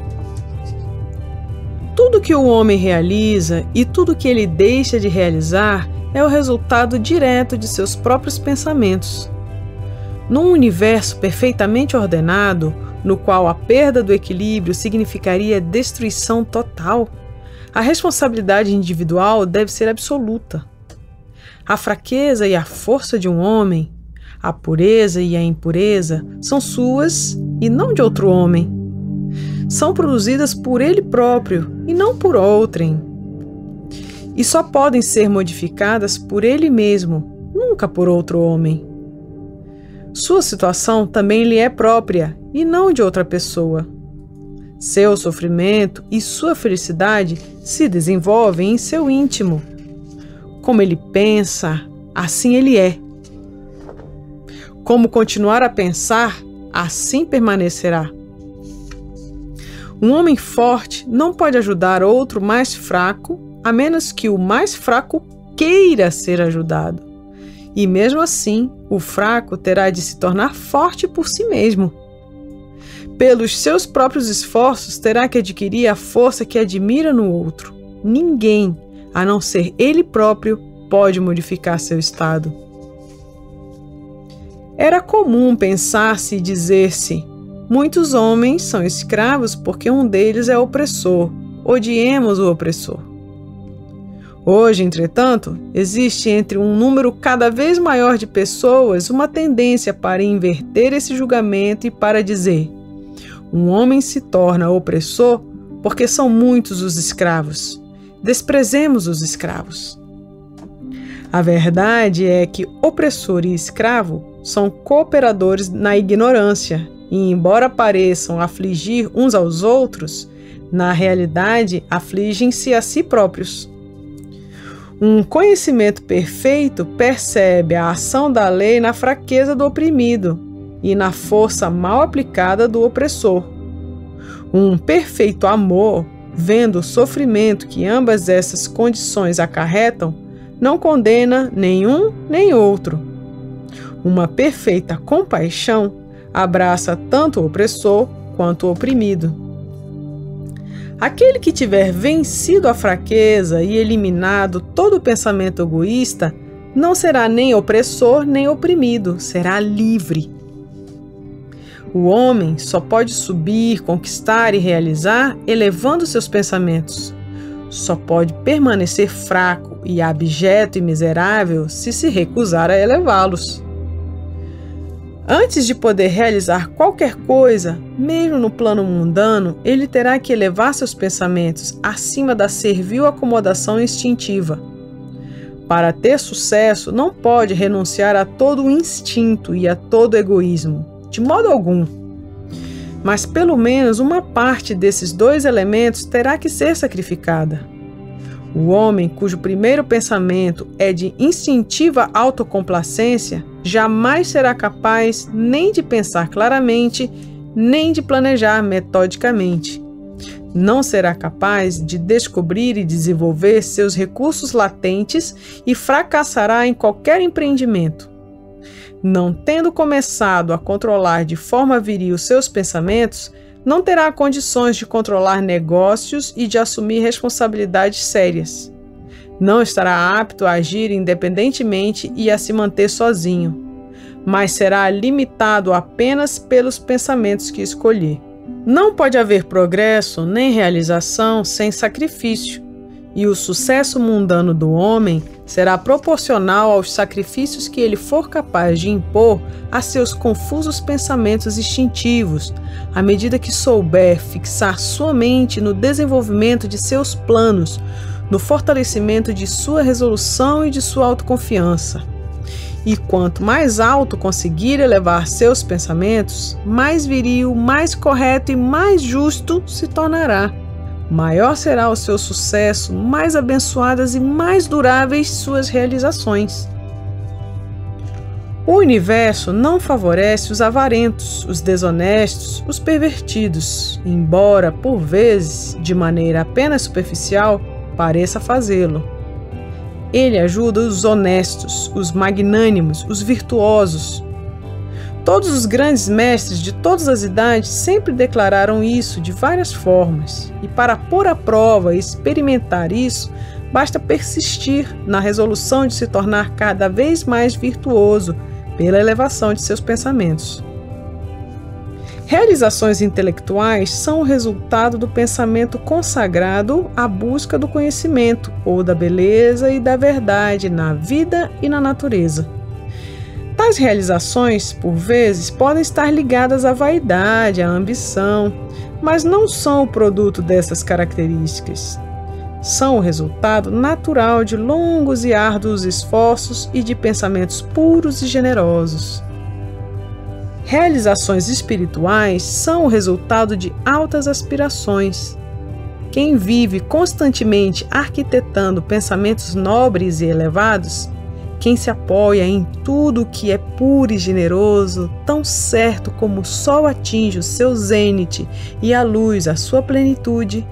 Tudo que o homem realiza e tudo que ele deixa de realizar é o resultado direto de seus próprios pensamentos. Num universo perfeitamente ordenado, no qual a perda do equilíbrio significaria destruição total, a responsabilidade individual deve ser absoluta. A fraqueza e a força de um homem, a pureza e a impureza são suas e não de outro homem. São produzidas por ele próprio e não por outrem. E só podem ser modificadas por ele mesmo, nunca por outro homem. Sua situação também lhe é própria e não de outra pessoa. Seu sofrimento e sua felicidade se desenvolvem em seu íntimo. Como ele pensa, assim ele é. Como continuar a pensar, assim permanecerá. Um homem forte não pode ajudar outro mais fraco, a menos que o mais fraco queira ser ajudado. E mesmo assim, o fraco terá de se tornar forte por si mesmo. Pelos seus próprios esforços, terá que adquirir a força que admira no outro. Ninguém, a não ser ele próprio, pode modificar seu estado. Era comum pensar-se e dizer-se: muitos homens são escravos porque um deles é opressor. Odiemos o opressor. Hoje, entretanto, existe entre um número cada vez maior de pessoas uma tendência para inverter esse julgamento e para dizer: um homem se torna opressor porque são muitos os escravos. Desprezemos os escravos. A verdade é que opressor e escravo são cooperadores na ignorância e, embora pareçam afligir uns aos outros, na realidade afligem-se a si próprios. Um conhecimento perfeito percebe a ação da lei na fraqueza do oprimido e na força mal aplicada do opressor. Um perfeito amor, vendo o sofrimento que ambas essas condições acarretam, não condena nenhum nem outro. Uma perfeita compaixão abraça tanto o opressor quanto o oprimido. Aquele que tiver vencido a fraqueza e eliminado todo o pensamento egoísta, não será nem opressor nem oprimido, será livre. O homem só pode subir, conquistar e realizar elevando seus pensamentos. Só pode permanecer fraco e abjeto e miserável se recusar a elevá-los. Antes de poder realizar qualquer coisa, mesmo no plano mundano, ele terá que elevar seus pensamentos acima da servil acomodação instintiva. Para ter sucesso, não pode renunciar a todo o instinto e a todo o egoísmo, de modo algum. Mas pelo menos uma parte desses dois elementos terá que ser sacrificada. O homem cujo primeiro pensamento é de instintiva autocomplacência jamais será capaz nem de pensar claramente, nem de planejar metodicamente. Não será capaz de descobrir e desenvolver seus recursos latentes e fracassará em qualquer empreendimento. Não tendo começado a controlar de forma viril seus pensamentos, não terá condições de controlar negócios e de assumir responsabilidades sérias. Não estará apto a agir independentemente e a se manter sozinho, mas será limitado apenas pelos pensamentos que escolher. Não pode haver progresso nem realização sem sacrifício, e o sucesso mundano do homem será proporcional aos sacrifícios que ele for capaz de impor a seus confusos pensamentos instintivos, à medida que souber fixar sua mente no desenvolvimento de seus planos, no fortalecimento de sua resolução e de sua autoconfiança. E quanto mais alto conseguir elevar seus pensamentos, mais viril, mais correto e mais justo se tornará. Maior será o seu sucesso, mais abençoadas e mais duráveis suas realizações. O universo não favorece os avarentos, os desonestos, os pervertidos, embora, por vezes, de maneira apenas superficial, pareça fazê-lo. Ele ajuda os honestos, os magnânimos, os virtuosos. Todos os grandes mestres de todas as idades sempre declararam isso de várias formas, e para pôr à prova e experimentar isso, basta persistir na resolução de se tornar cada vez mais virtuoso pela elevação de seus pensamentos. Realizações intelectuais são o resultado do pensamento consagrado à busca do conhecimento ou da beleza e da verdade na vida e na natureza. Tais realizações, por vezes, podem estar ligadas à vaidade, à ambição, mas não são o produto dessas características. São o resultado natural de longos e árduos esforços e de pensamentos puros e generosos. Realizações espirituais são o resultado de altas aspirações. Quem vive constantemente arquitetando pensamentos nobres e elevados, quem se apoia em tudo o que é puro e generoso, tão certo como o sol atinge o seu zênite e a luz a sua plenitude,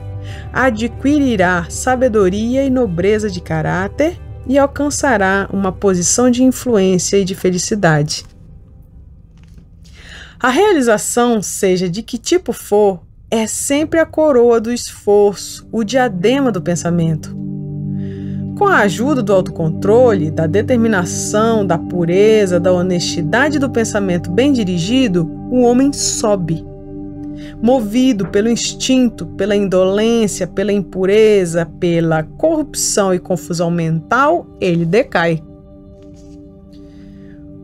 adquirirá sabedoria e nobreza de caráter e alcançará uma posição de influência e de felicidade. A realização, seja de que tipo for, é sempre a coroa do esforço, o diadema do pensamento. Com a ajuda do autocontrole, da determinação, da pureza, da honestidade do pensamento bem dirigido, o homem sobe. Movido pelo instinto, pela indolência, pela impureza, pela corrupção e confusão mental, ele decai.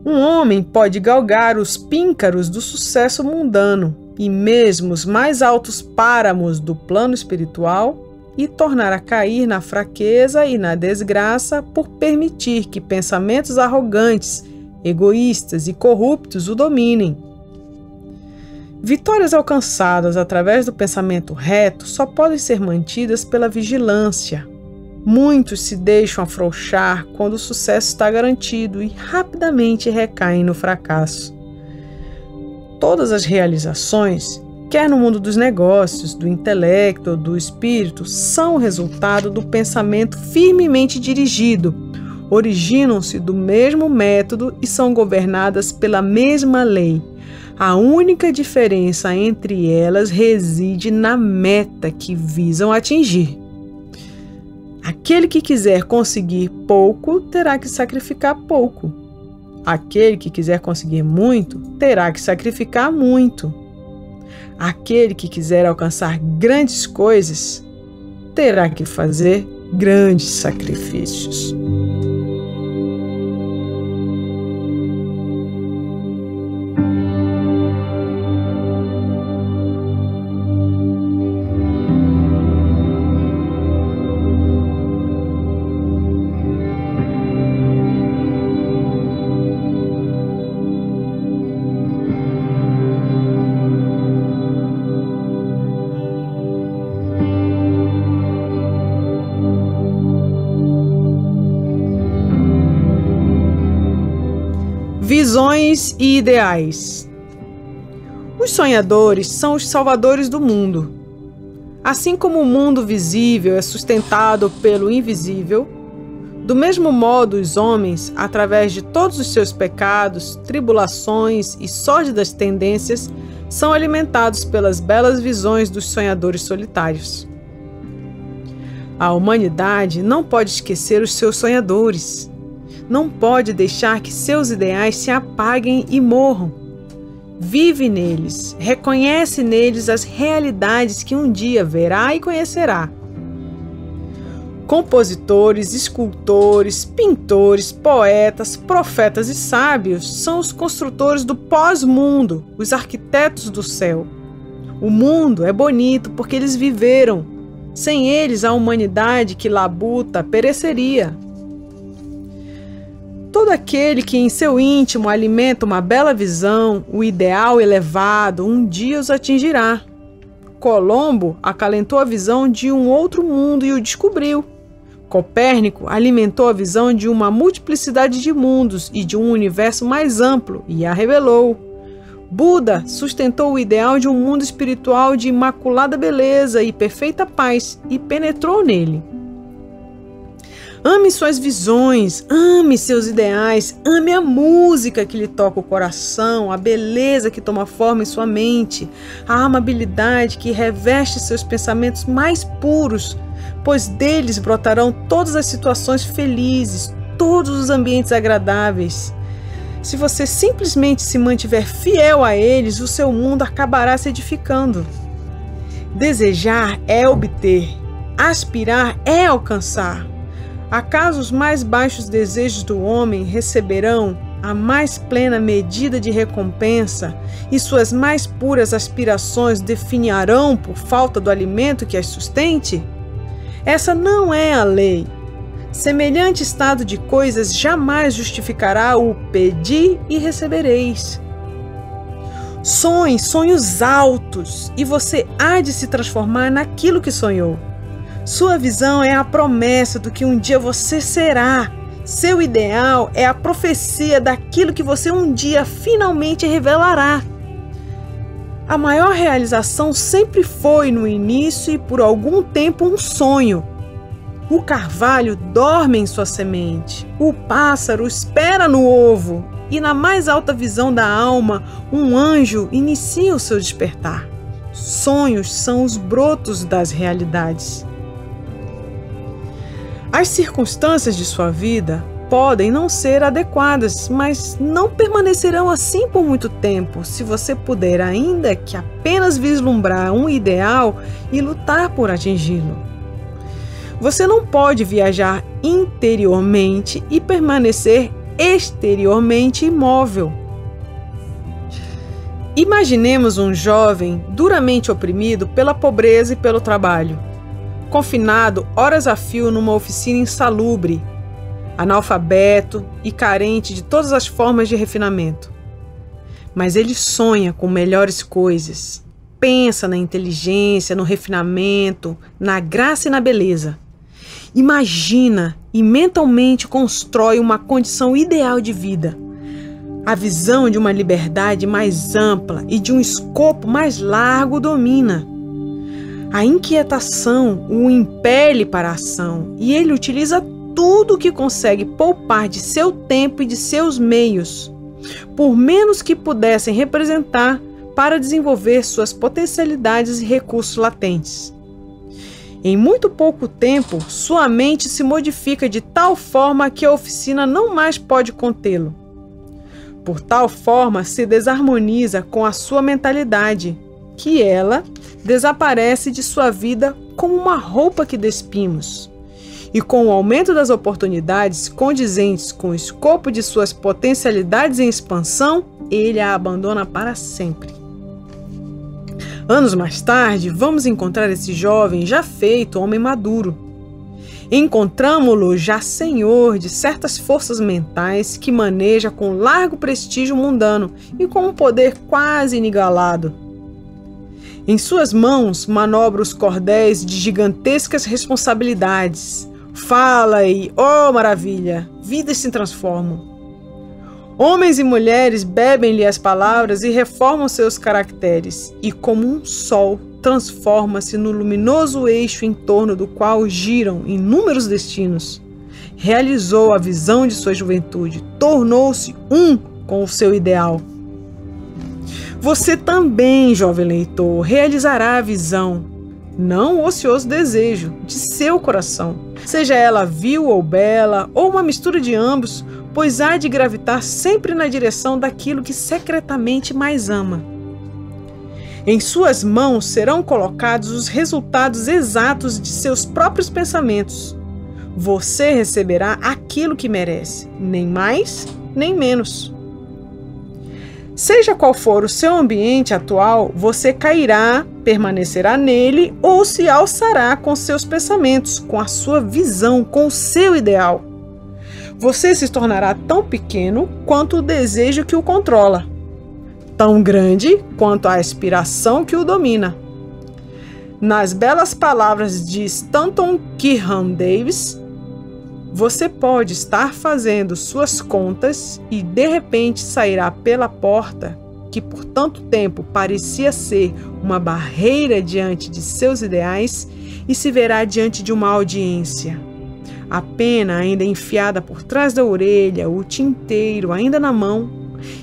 Um homem pode galgar os píncaros do sucesso mundano e mesmo os mais altos páramos do plano espiritual e tornar a cair na fraqueza e na desgraça por permitir que pensamentos arrogantes, egoístas e corruptos o dominem. Vitórias alcançadas através do pensamento reto só podem ser mantidas pela vigilância. Muitos se deixam afrouxar quando o sucesso está garantido e rapidamente recaem no fracasso. Todas as realizações, quer no mundo dos negócios, do intelecto ou do espírito, são o resultado do pensamento firmemente dirigido, originam-se do mesmo método e são governadas pela mesma lei. A única diferença entre elas reside na meta que visam atingir. Aquele que quiser conseguir pouco, terá que sacrificar pouco. Aquele que quiser conseguir muito, terá que sacrificar muito. Aquele que quiser alcançar grandes coisas, terá que fazer grandes sacrifícios. Visões e ideais. Os sonhadores são os salvadores do mundo. Assim como o mundo visível é sustentado pelo invisível, do mesmo modo os homens, através de todos os seus pecados, tribulações e sórdidas tendências, são alimentados pelas belas visões dos sonhadores solitários. A humanidade não pode esquecer os seus sonhadores. Não pode deixar que seus ideais se apaguem e morram. Vive neles, reconhece neles as realidades que um dia verá e conhecerá. Compositores, escultores, pintores, poetas, profetas e sábios são os construtores do pós-mundo, os arquitetos do céu. O mundo é bonito porque eles viveram. Sem eles, a humanidade que labuta pereceria. Todo aquele que em seu íntimo alimenta uma bela visão, o ideal elevado, um dia os atingirá. Colombo acalentou a visão de um outro mundo e o descobriu. Copérnico alimentou a visão de uma multiplicidade de mundos e de um universo mais amplo e a revelou. Buda sustentou o ideal de um mundo espiritual de imaculada beleza e perfeita paz e penetrou nele. Ame suas visões, ame seus ideais, ame a música que lhe toca o coração, a beleza que toma forma em sua mente, a amabilidade que reveste seus pensamentos mais puros, pois deles brotarão todas as situações felizes, todos os ambientes agradáveis. Se você simplesmente se mantiver fiel a eles, o seu mundo acabará se edificando. Desejar é obter, aspirar é alcançar. Acaso os mais baixos desejos do homem receberão a mais plena medida de recompensa e suas mais puras aspirações definharão por falta do alimento que as sustente? Essa não é a lei. Semelhante estado de coisas jamais justificará o pedi e recebereis. Sonhe sonhos altos e você há de se transformar naquilo que sonhou. Sua visão é a promessa do que um dia você será. Seu ideal é a profecia daquilo que você um dia finalmente revelará. A maior realização sempre foi no início e por algum tempo um sonho. O carvalho dorme em sua semente, o pássaro espera no ovo e na mais alta visão da alma um anjo inicia o seu despertar. Sonhos são os brotos das realidades. As circunstâncias de sua vida podem não ser adequadas, mas não permanecerão assim por muito tempo, se você puder ainda que apenas vislumbrar um ideal e lutar por atingi-lo. Você não pode viajar interiormente e permanecer exteriormente imóvel. Imaginemos um jovem duramente oprimido pela pobreza e pelo trabalho, confinado horas a fio numa oficina insalubre, analfabeto e carente de todas as formas de refinamento. Mas ele sonha com melhores coisas, pensa na inteligência, no refinamento, na graça e na beleza. Imagina e mentalmente constrói uma condição ideal de vida. A visão de uma liberdade mais ampla e de um escopo mais largo o domina. A inquietação o impele para a ação e ele utiliza tudo o que consegue poupar de seu tempo e de seus meios, por menos que pudessem representar, para desenvolver suas potencialidades e recursos latentes. Em muito pouco tempo, sua mente se modifica de tal forma que a oficina não mais pode contê-lo. Por tal forma, se desarmoniza com a sua mentalidade, que ela desaparece de sua vida como uma roupa que despimos. E com o aumento das oportunidades condizentes com o escopo de suas potencialidades em expansão, ele a abandona para sempre. Anos mais tarde, vamos encontrar esse jovem já feito homem maduro. Encontramo-lo já senhor de certas forças mentais que maneja com largo prestígio mundano e com um poder quase inigualado. Em suas mãos manobra os cordéis de gigantescas responsabilidades. Fala e, oh maravilha, vidas se transformam. Homens e mulheres bebem-lhe as palavras e reformam seus caracteres, e como um sol transforma-se no luminoso eixo em torno do qual giram inúmeros destinos. Realizou a visão de sua juventude, tornou-se um com o seu ideal. Você também, jovem leitor, realizará a visão, não o ocioso desejo, de seu coração, seja ela vil ou bela, ou uma mistura de ambos, pois há de gravitar sempre na direção daquilo que secretamente mais ama. Em suas mãos serão colocados os resultados exatos de seus próprios pensamentos. Você receberá aquilo que merece, nem mais, nem menos. Seja qual for o seu ambiente atual, você cairá, permanecerá nele ou se alçará com seus pensamentos, com a sua visão, com o seu ideal. Você se tornará tão pequeno quanto o desejo que o controla, tão grande quanto a aspiração que o domina. Nas belas palavras de Stanton Kirwan Davis, você pode estar fazendo suas contas e de repente sairá pela porta que por tanto tempo parecia ser uma barreira diante de seus ideais e se verá diante de uma audiência. A pena ainda enfiada por trás da orelha, o tinteiro ainda na mão,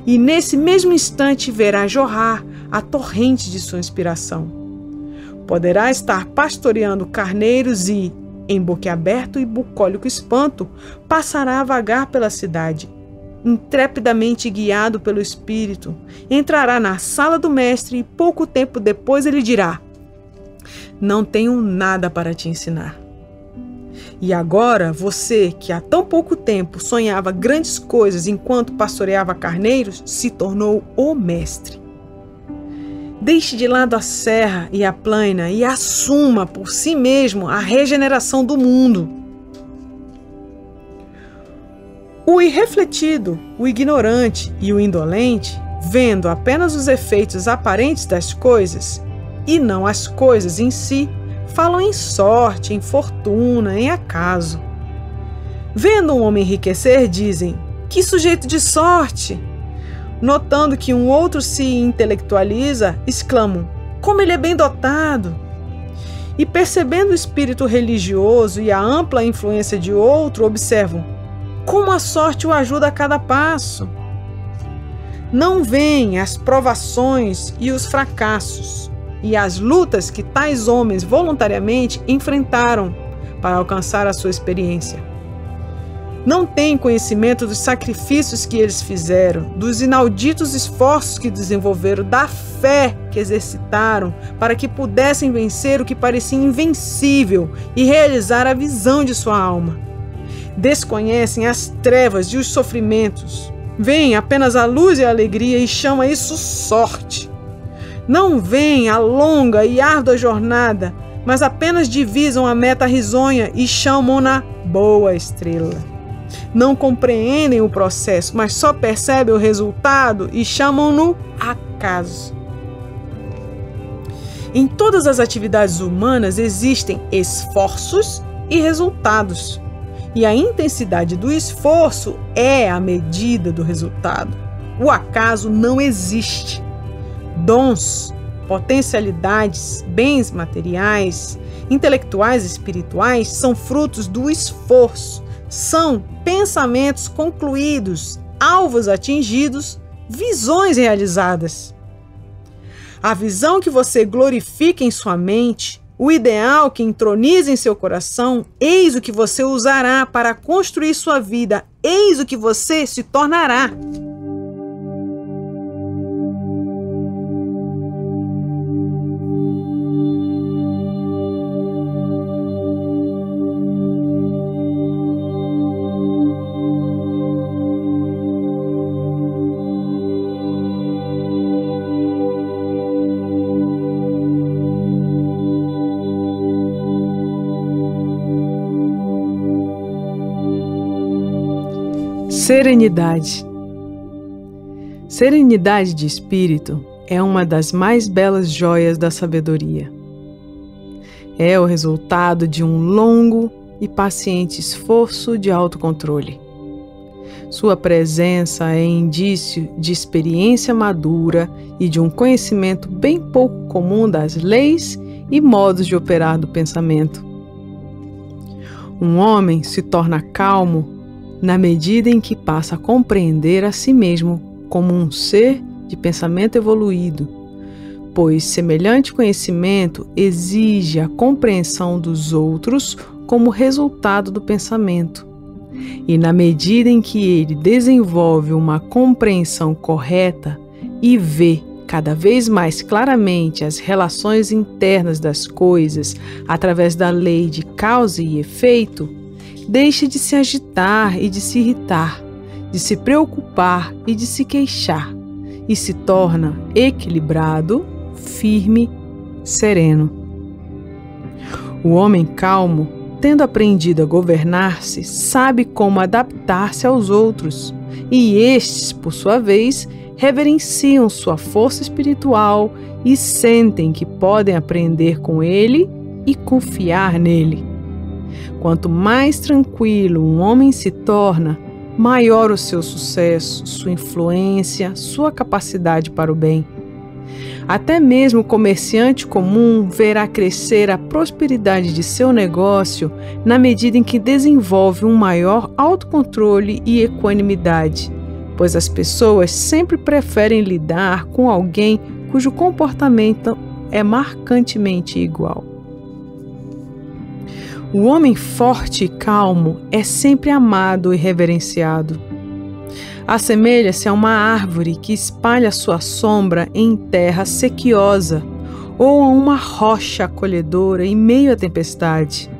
e nesse mesmo instante verá jorrar a torrente de sua inspiração. Poderá estar pastoreando carneiros e, em boquiaberto e bucólico espanto, passará a vagar pela cidade. Intrepidamente guiado pelo Espírito, entrará na sala do mestre e pouco tempo depois ele dirá: não tenho nada para te ensinar. E agora você, que há tão pouco tempo sonhava grandes coisas enquanto pastoreava carneiros, se tornou o mestre. Deixe de lado a serra e a plaina e assuma por si mesmo a regeneração do mundo. O irrefletido, o ignorante e o indolente, vendo apenas os efeitos aparentes das coisas e não as coisas em si, falam em sorte, em fortuna, em acaso. Vendo um homem enriquecer, dizem: que sujeito de sorte! Notando que um outro se intelectualiza, exclamam: como ele é bem dotado! E percebendo o espírito religioso e a ampla influência de outro, observam: como a sorte o ajuda a cada passo! Não veem as provações e os fracassos e as lutas que tais homens voluntariamente enfrentaram para alcançar a sua experiência. Não têm conhecimento dos sacrifícios que eles fizeram, dos inauditos esforços que desenvolveram, da fé que exercitaram para que pudessem vencer o que parecia invencível e realizar a visão de sua alma. Desconhecem as trevas e os sofrimentos, veem apenas a luz e a alegria e chamam isso sorte. Não veem a longa e árdua jornada, mas apenas divisam a meta risonha e chamam-na boa estrela. Não compreendem o processo, mas só percebem o resultado e chamam-no acaso. Em todas as atividades humanas existem esforços e resultados, e a intensidade do esforço é a medida do resultado. O acaso não existe. Dons, potencialidades, bens materiais, intelectuais e espirituais são frutos do esforço, são pensamentos concluídos, alvos atingidos, visões realizadas. A visão que você glorifica em sua mente, o ideal que entroniza em seu coração, eis o que você usará para construir sua vida, eis o que você se tornará. Serenidade. Serenidade de espírito é uma das mais belas joias da sabedoria. É o resultado de um longo e paciente esforço de autocontrole. Sua presença é indício de experiência madura e de um conhecimento bem pouco comum das leis e modos de operar do pensamento. Um homem se torna calmo na medida em que passa a compreender a si mesmo como um ser de pensamento evoluído, pois semelhante conhecimento exige a compreensão dos outros como resultado do pensamento. E na medida em que ele desenvolve uma compreensão correta e vê cada vez mais claramente as relações internas das coisas através da lei de causa e efeito, Deixe de se agitar e de se irritar, de se preocupar e de se queixar, e se torna equilibrado, firme, sereno. O homem calmo, tendo aprendido a governar-se, sabe como adaptar-se aos outros, e estes, por sua vez, reverenciam sua força espiritual e sentem que podem aprender com ele e confiar nele. Quanto mais tranquilo um homem se torna, maior o seu sucesso, sua influência, sua capacidade para o bem. Até mesmo o comerciante comum verá crescer a prosperidade de seu negócio na medida em que desenvolve um maior autocontrole e equanimidade, pois as pessoas sempre preferem lidar com alguém cujo comportamento é marcantemente igual. O homem forte e calmo é sempre amado e reverenciado. Assemelha-se a uma árvore que espalha sua sombra em terra sequiosa ou a uma rocha acolhedora em meio à tempestade.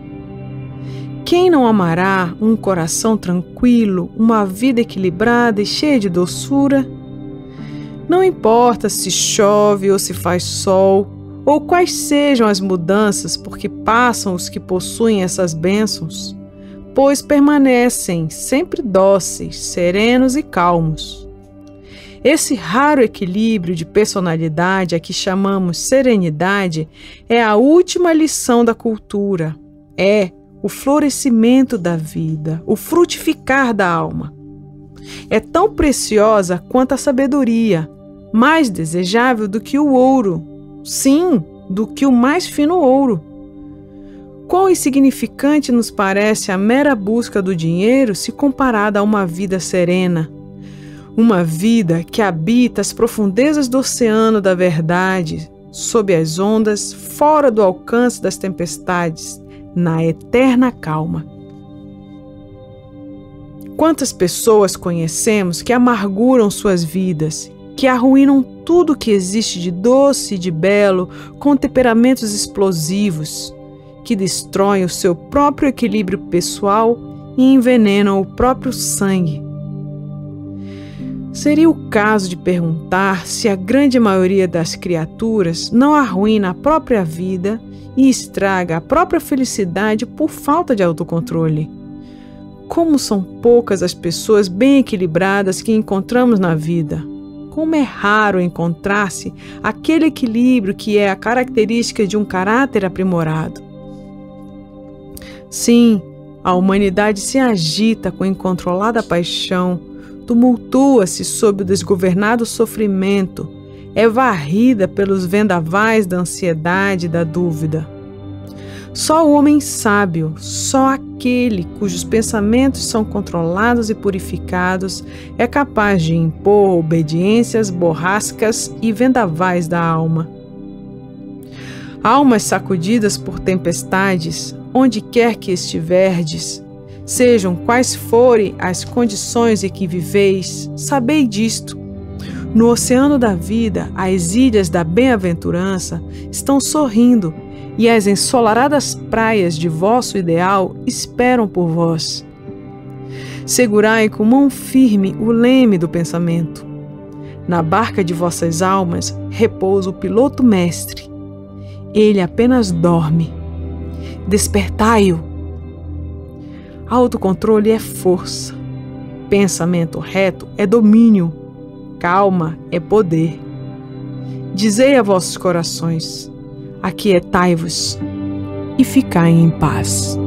Quem não amará um coração tranquilo, uma vida equilibrada e cheia de doçura? Não importa se chove ou se faz sol, ou quais sejam as mudanças por que passam os que possuem essas bênçãos, pois permanecem sempre dóceis, serenos e calmos. Esse raro equilíbrio de personalidade a que chamamos serenidade é a última lição da cultura, é o florescimento da vida, o frutificar da alma. É tão preciosa quanto a sabedoria, mais desejável do que o ouro, sim, do que o mais fino ouro. Quão insignificante nos parece a mera busca do dinheiro se comparada a uma vida serena, uma vida que habita as profundezas do oceano da verdade, sob as ondas, fora do alcance das tempestades, na eterna calma. Quantas pessoas conhecemos que amarguram suas vidas, que arruinam tudo que existe de doce e de belo com temperamentos explosivos, que destroem o seu próprio equilíbrio pessoal e envenenam o próprio sangue. Seria o caso de perguntar se a grande maioria das criaturas não arruína a própria vida e estraga a própria felicidade por falta de autocontrole. Como são poucas as pessoas bem equilibradas que encontramos na vida. Como é raro encontrar-se aquele equilíbrio que é a característica de um caráter aprimorado. Sim, a humanidade se agita com incontrolada paixão, tumultua-se sob o desgovernado sofrimento, é varrida pelos vendavais da ansiedade e da dúvida. Só o homem sábio, só aquele cujos pensamentos são controlados e purificados, é capaz de impor obediências borrascas e vendavais da alma. Almas sacudidas por tempestades, onde quer que estiverdes, sejam quais forem as condições em que viveis, sabei disto. No oceano da vida, as ilhas da bem-aventurança estão sorrindo, e as ensolaradas praias de vosso ideal esperam por vós. Segurai com mão firme o leme do pensamento. Na barca de vossas almas repousa o piloto mestre. Ele apenas dorme. Despertai-o. Autocontrole é força. Pensamento reto é domínio. Calma é poder. Dizei a vossos corações: aquietai-vos e ficai em paz.